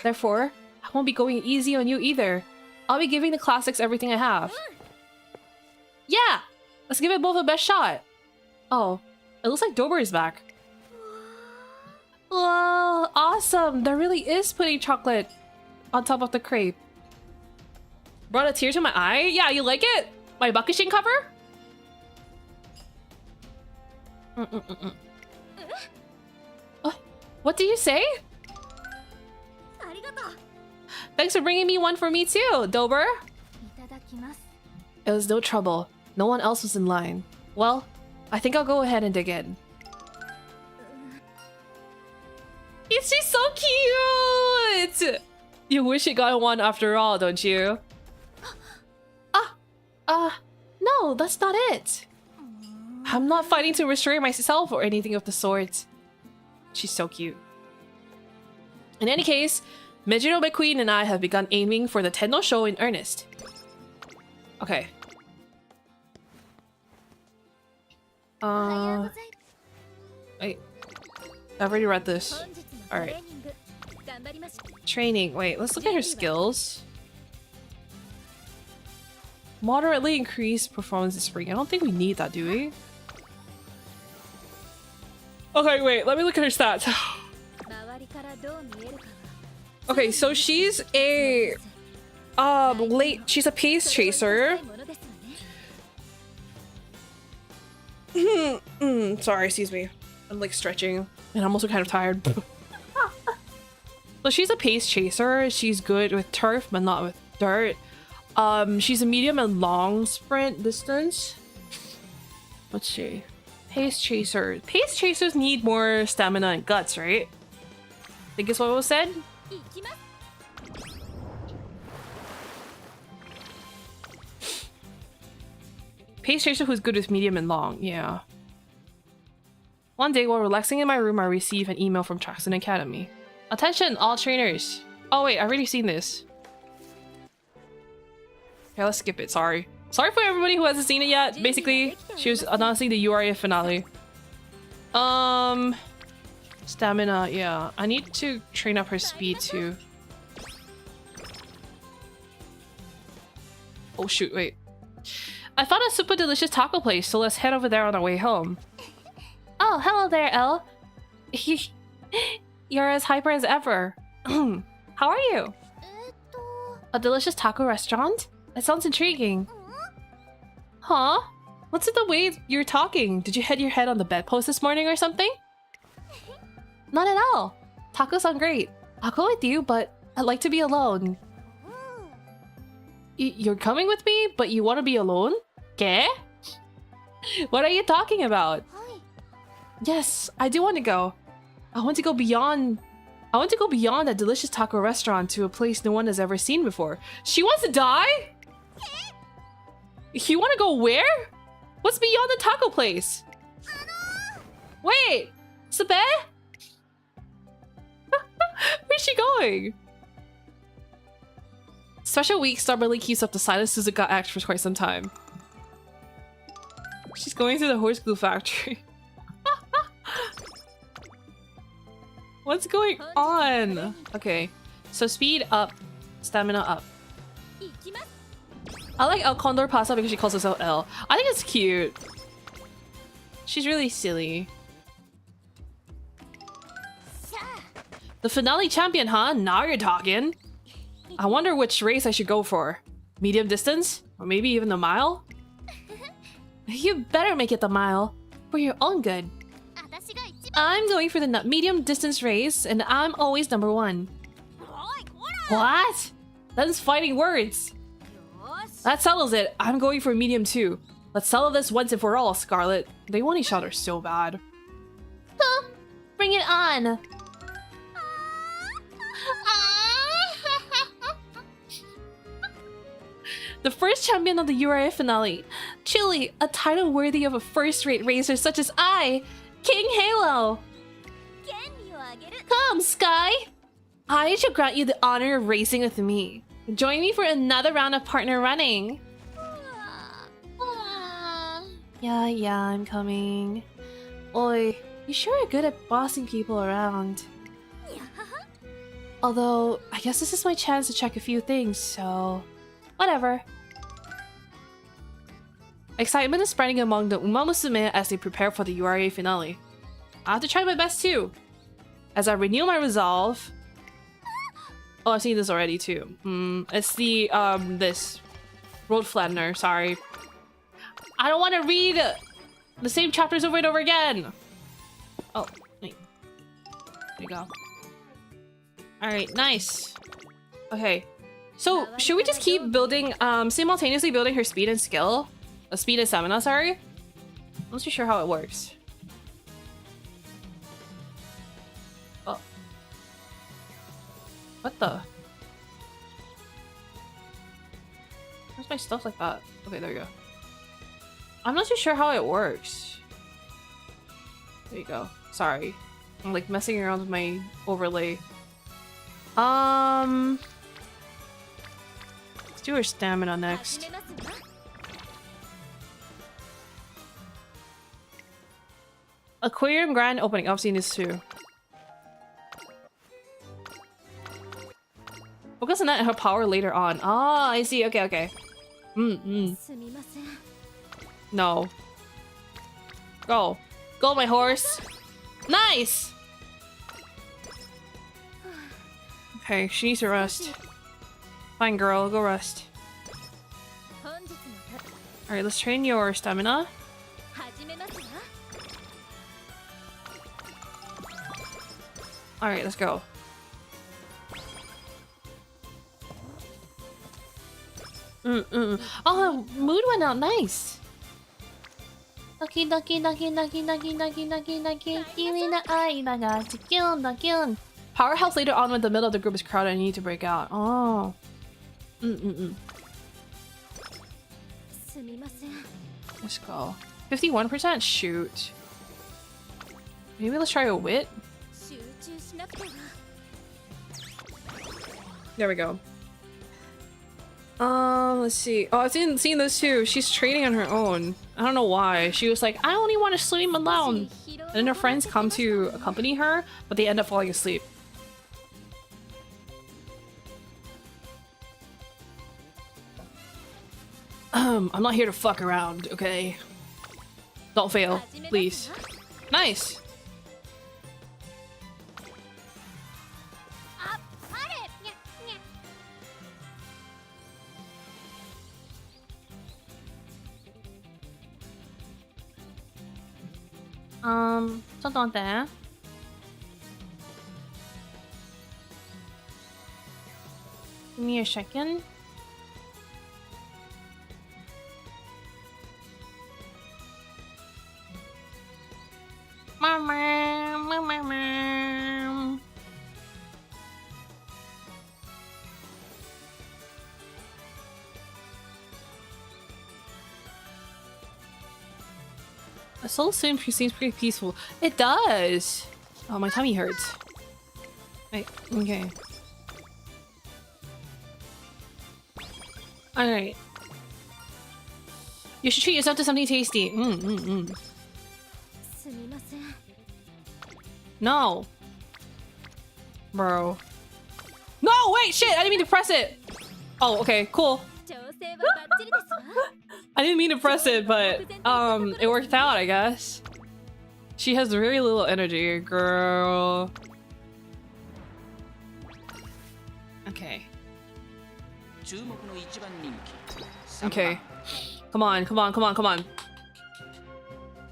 Speaker 1: Therefore, I won't be going easy on you either. I'll be giving the classics everything I have. Yeah! Let's give it both a best shot. Oh, it looks like Dober is back. Whoa, awesome! There really is pudding chocolate on top of the crepe. Brought a tear to my eye? Yeah, you like it? My Bakushin cover? Oh, what did you say? Thanks for bringing me one for me too, Dober. It was no trouble. No one else was in line. Well, I think I'll go ahead and dig in. She's so cute! You wish you got one after all, don't you? No, that's not it. I'm not fighting to restrain myself or anything of the sort. She's so cute. In any case, Mejiro McQueen and I have begun aiming for the Tenno show in earnest. Okay. Wait. I've already read this. Alright. Training. Wait, let's look at her skills. Moderately increased performance in spring. I don't think we need that, do we? Okay, wait. Let me look at her stats. Okay, so she's a... she's a pace chaser. Sorry, excuse me. I'm like stretching and I'm also kind of tired. So she's a pace chaser. She's good with turf but not with dirt. She's a medium and long sprint distance. Let's see. Pace chaser. Pace chasers need more stamina and guts, right? I think it's what was said. Pace chaser who's good with medium and long, yeah. One day while relaxing in my room, I receive an email from Traxon Academy. Attention, all trainers! Oh wait, I've already seen this. Okay, let's skip it, sorry. Sorry for everybody who hasn't seen it yet. Basically, she was announcing the URA finale. Stamina, yeah. I need to train up her speed too. Oh shoot, wait. I found a super delicious taco place, so let's head over there on our way home. Oh, hello there, Elle. You're as hyper as ever. How are you? A delicious taco restaurant? That sounds intriguing. Huh? What's with the way you're talking? Did you hit your head on the bedpost this morning or something? Not at all. Tacos sound great. I'll go with you, but I'd like to be alone. You're coming with me, but you want to be alone? ¿Qué? What are you talking about? Yes, I do want to go. I want to go beyond that delicious taco restaurant to a place no one has ever seen before. She wants to die? You want to go where? What's beyond the taco place? Wait, Sabe? Where's she going? Special Week stubbornly keeps up the silent Suzuka act for quite some time. She's going through the horse glue factory. What's going on? Okay, so speed up, stamina up. I like El Condor Pasta because she calls herself El. I think it's cute. She's really silly. The finale champion, huh? Now you're talking. I wonder which race I should go for. Medium distance? Or maybe even the mile? You better make it the mile. For your own good. I'm going for the medium distance race, and I'm always #1. What? That's fighting words. That settles it. I'm going for medium too. Let's settle this once and for all, Scarlet. They want each other so bad. Huh? Bring it on. The first champion of the URA finale. Truly, a title worthy of a first-rate racer such as I, King Halo. Come, Sky. I shall grant you the honor of racing with me. Join me for another round of partner running. Yeah, I'm coming. Oi, you sure are good at bossing people around. Although, I guess this is my chance to check a few things, so... whatever. Excitement is spreading among the Uma Musume as they prepare for the URA finale. I have to try my best too. As I renew my resolve. Oh, I've seen this already too. It's the this road flattener. Sorry, I don't want to read the same chapters over and over again. Oh, wait. There you go. All right, nice. Okay, so should we just keep building, simultaneously building her speed and skill, speed and stamina? Sorry, I'm not too sure how it works. Oh. What the? Where's my stuff like that? Okay, there you go. I'm not too sure how it works. There you go. Sorry. I'm like messing around with my overlay. Let's do her stamina next. Aquarium grand opening. I've seen this too. Focus on that and her power later on. Ah, I see. Okay, okay. No. Go. Go, my horse. Nice! Okay, she needs to rest. Fine, girl. Go rest. Alright, let's train your stamina. Alright, let's go. Oh, mood went out. Nice. Ducky, ducky, ducky, ducky, ducky, ducky, ducky, ducky. Kimi na ai naga chikyun, dakyun. Powerhouse later on when the middle of the group is crowded and you need to break out. Oh. Let's go. 51%? Shoot. Maybe let's try a wit? There we go. Let's see. Oh, I've seen this too. She's training on her own. I don't know why. She was like, I only want to swim alone. And then her friends come to accompany her, but they end up falling asleep. I'm not here to fuck around, okay? Don't fail, please. Nice! Something there. Give me a second. A soul seems pretty peaceful. It does! Oh, my tummy hurts. Wait, okay. Alright. You should treat yourself to something tasty. No! Bro. No! Wait! Shit! I didn't mean to press it! Oh, okay. Cool. I didn't mean to press it, but it worked out, I guess. She has very little energy, girl. Okay. Okay. Come on, come on, come on, come on.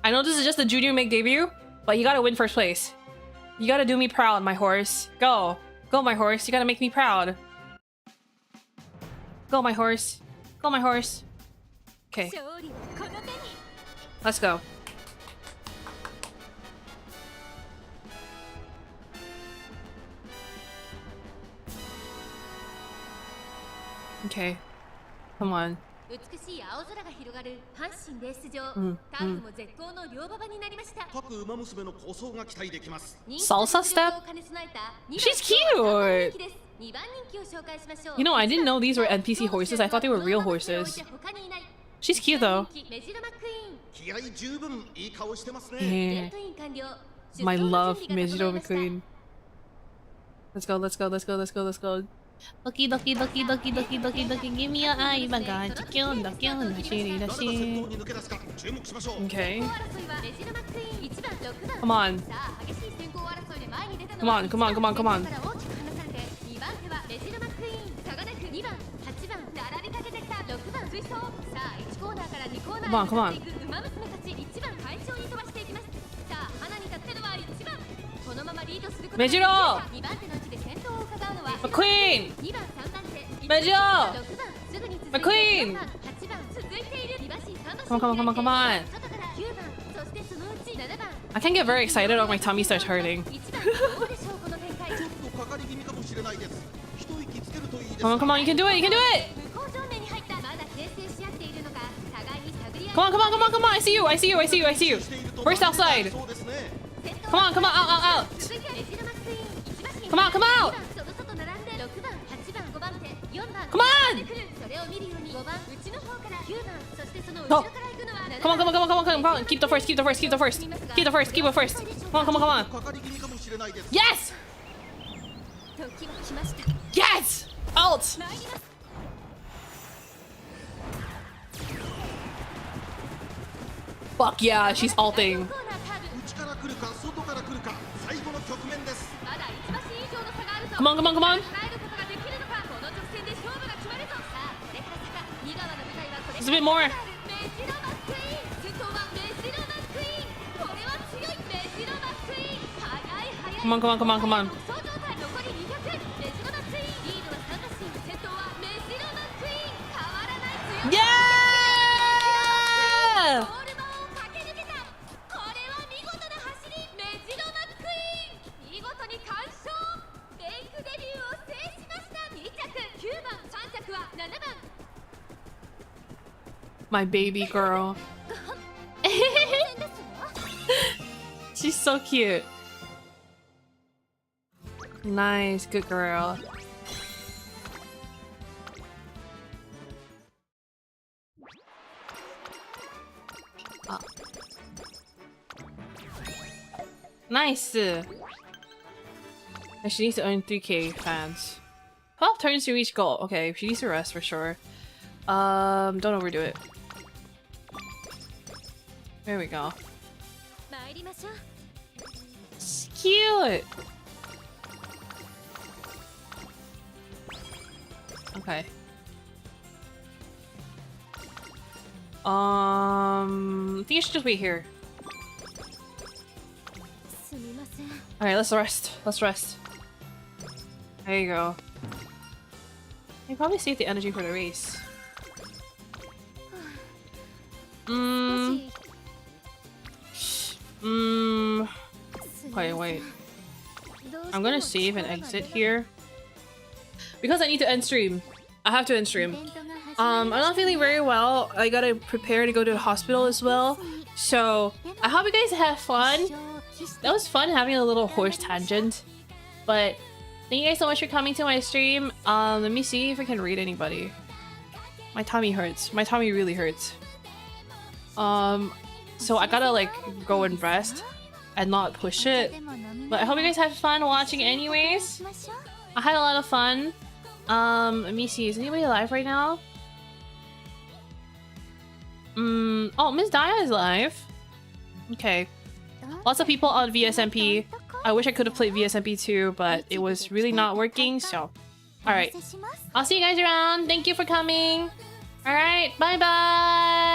Speaker 1: I know this is just a junior make debut, but you gotta win first place. You gotta do me proud, my horse. Go. Go, my horse. You gotta make me proud. Go, my horse. Go, my horse. Okay. Let's go. Okay. Come on. Salsa step? She's cute! You know, I didn't know these were NPC horses. I thought they were real horses. She's cute though. Yeah. My love, Mejiro McQueen. Let's go, let's go, let's go, let's go, let's go. Ducky, ducky, ducky, ducky, ducky, ducky, ducky, give me your eye, my god. Chikyun, dakyun, dashi, dashi. Okay. Come on. Come on, come on, come on, come on. Come on, come on. Mejiro! McQueen! Mejiro! McQueen! Come on, come on, come on, come on. I can get very excited when my tummy starts hurting. Come on, come on, you can do it, you can do it! Come on, come on, come on, come on, I see you, I see you, I see you, I see you. Burst outside. Come on, come on, out, out, out. Come on, come out. Come on! Oh. Come on, come on, come on, come on, come on. Keep the first, keep the first, keep the first. Keep the first, keep the first. Come on, come on, come on. Yes! Yes! Alt! Fuck yeah, she's alting. Come on, come on, come on. Just a bit more. Come on, come on, come on, come on. Yeah! My baby girl. She's so cute. Nice, good girl. Oh. Nice. And she needs to earn 3k fans. 12 turns to reach goal. Okay, she needs to rest for sure. Don't overdo it. There we go. It's cute. Okay. I think I should just wait here. Alright, let's rest. Let's rest. There you go. You probably save the energy for the race. Wait. I'm gonna save and exit here. Because I need to end stream. I have to end stream. I'm not feeling very well. I gotta prepare to go to the hospital as well. So, I hope you guys had fun. That was fun having a little horse tangent. But, thank you guys so much for coming to my stream. Let me see if I can read anybody. My tummy hurts. My tummy really hurts. So I gotta like go and rest and not push it. But I hope you guys had fun watching anyways. I had a lot of fun. Let me see. Is anybody alive right now? Oh, Miss Dayo is live. Okay. Lots of people on VSMP. I wish I could have played VSMP too, but it was really not working, so... Alright. I'll see you guys around. Thank you for coming. Alright, bye-bye!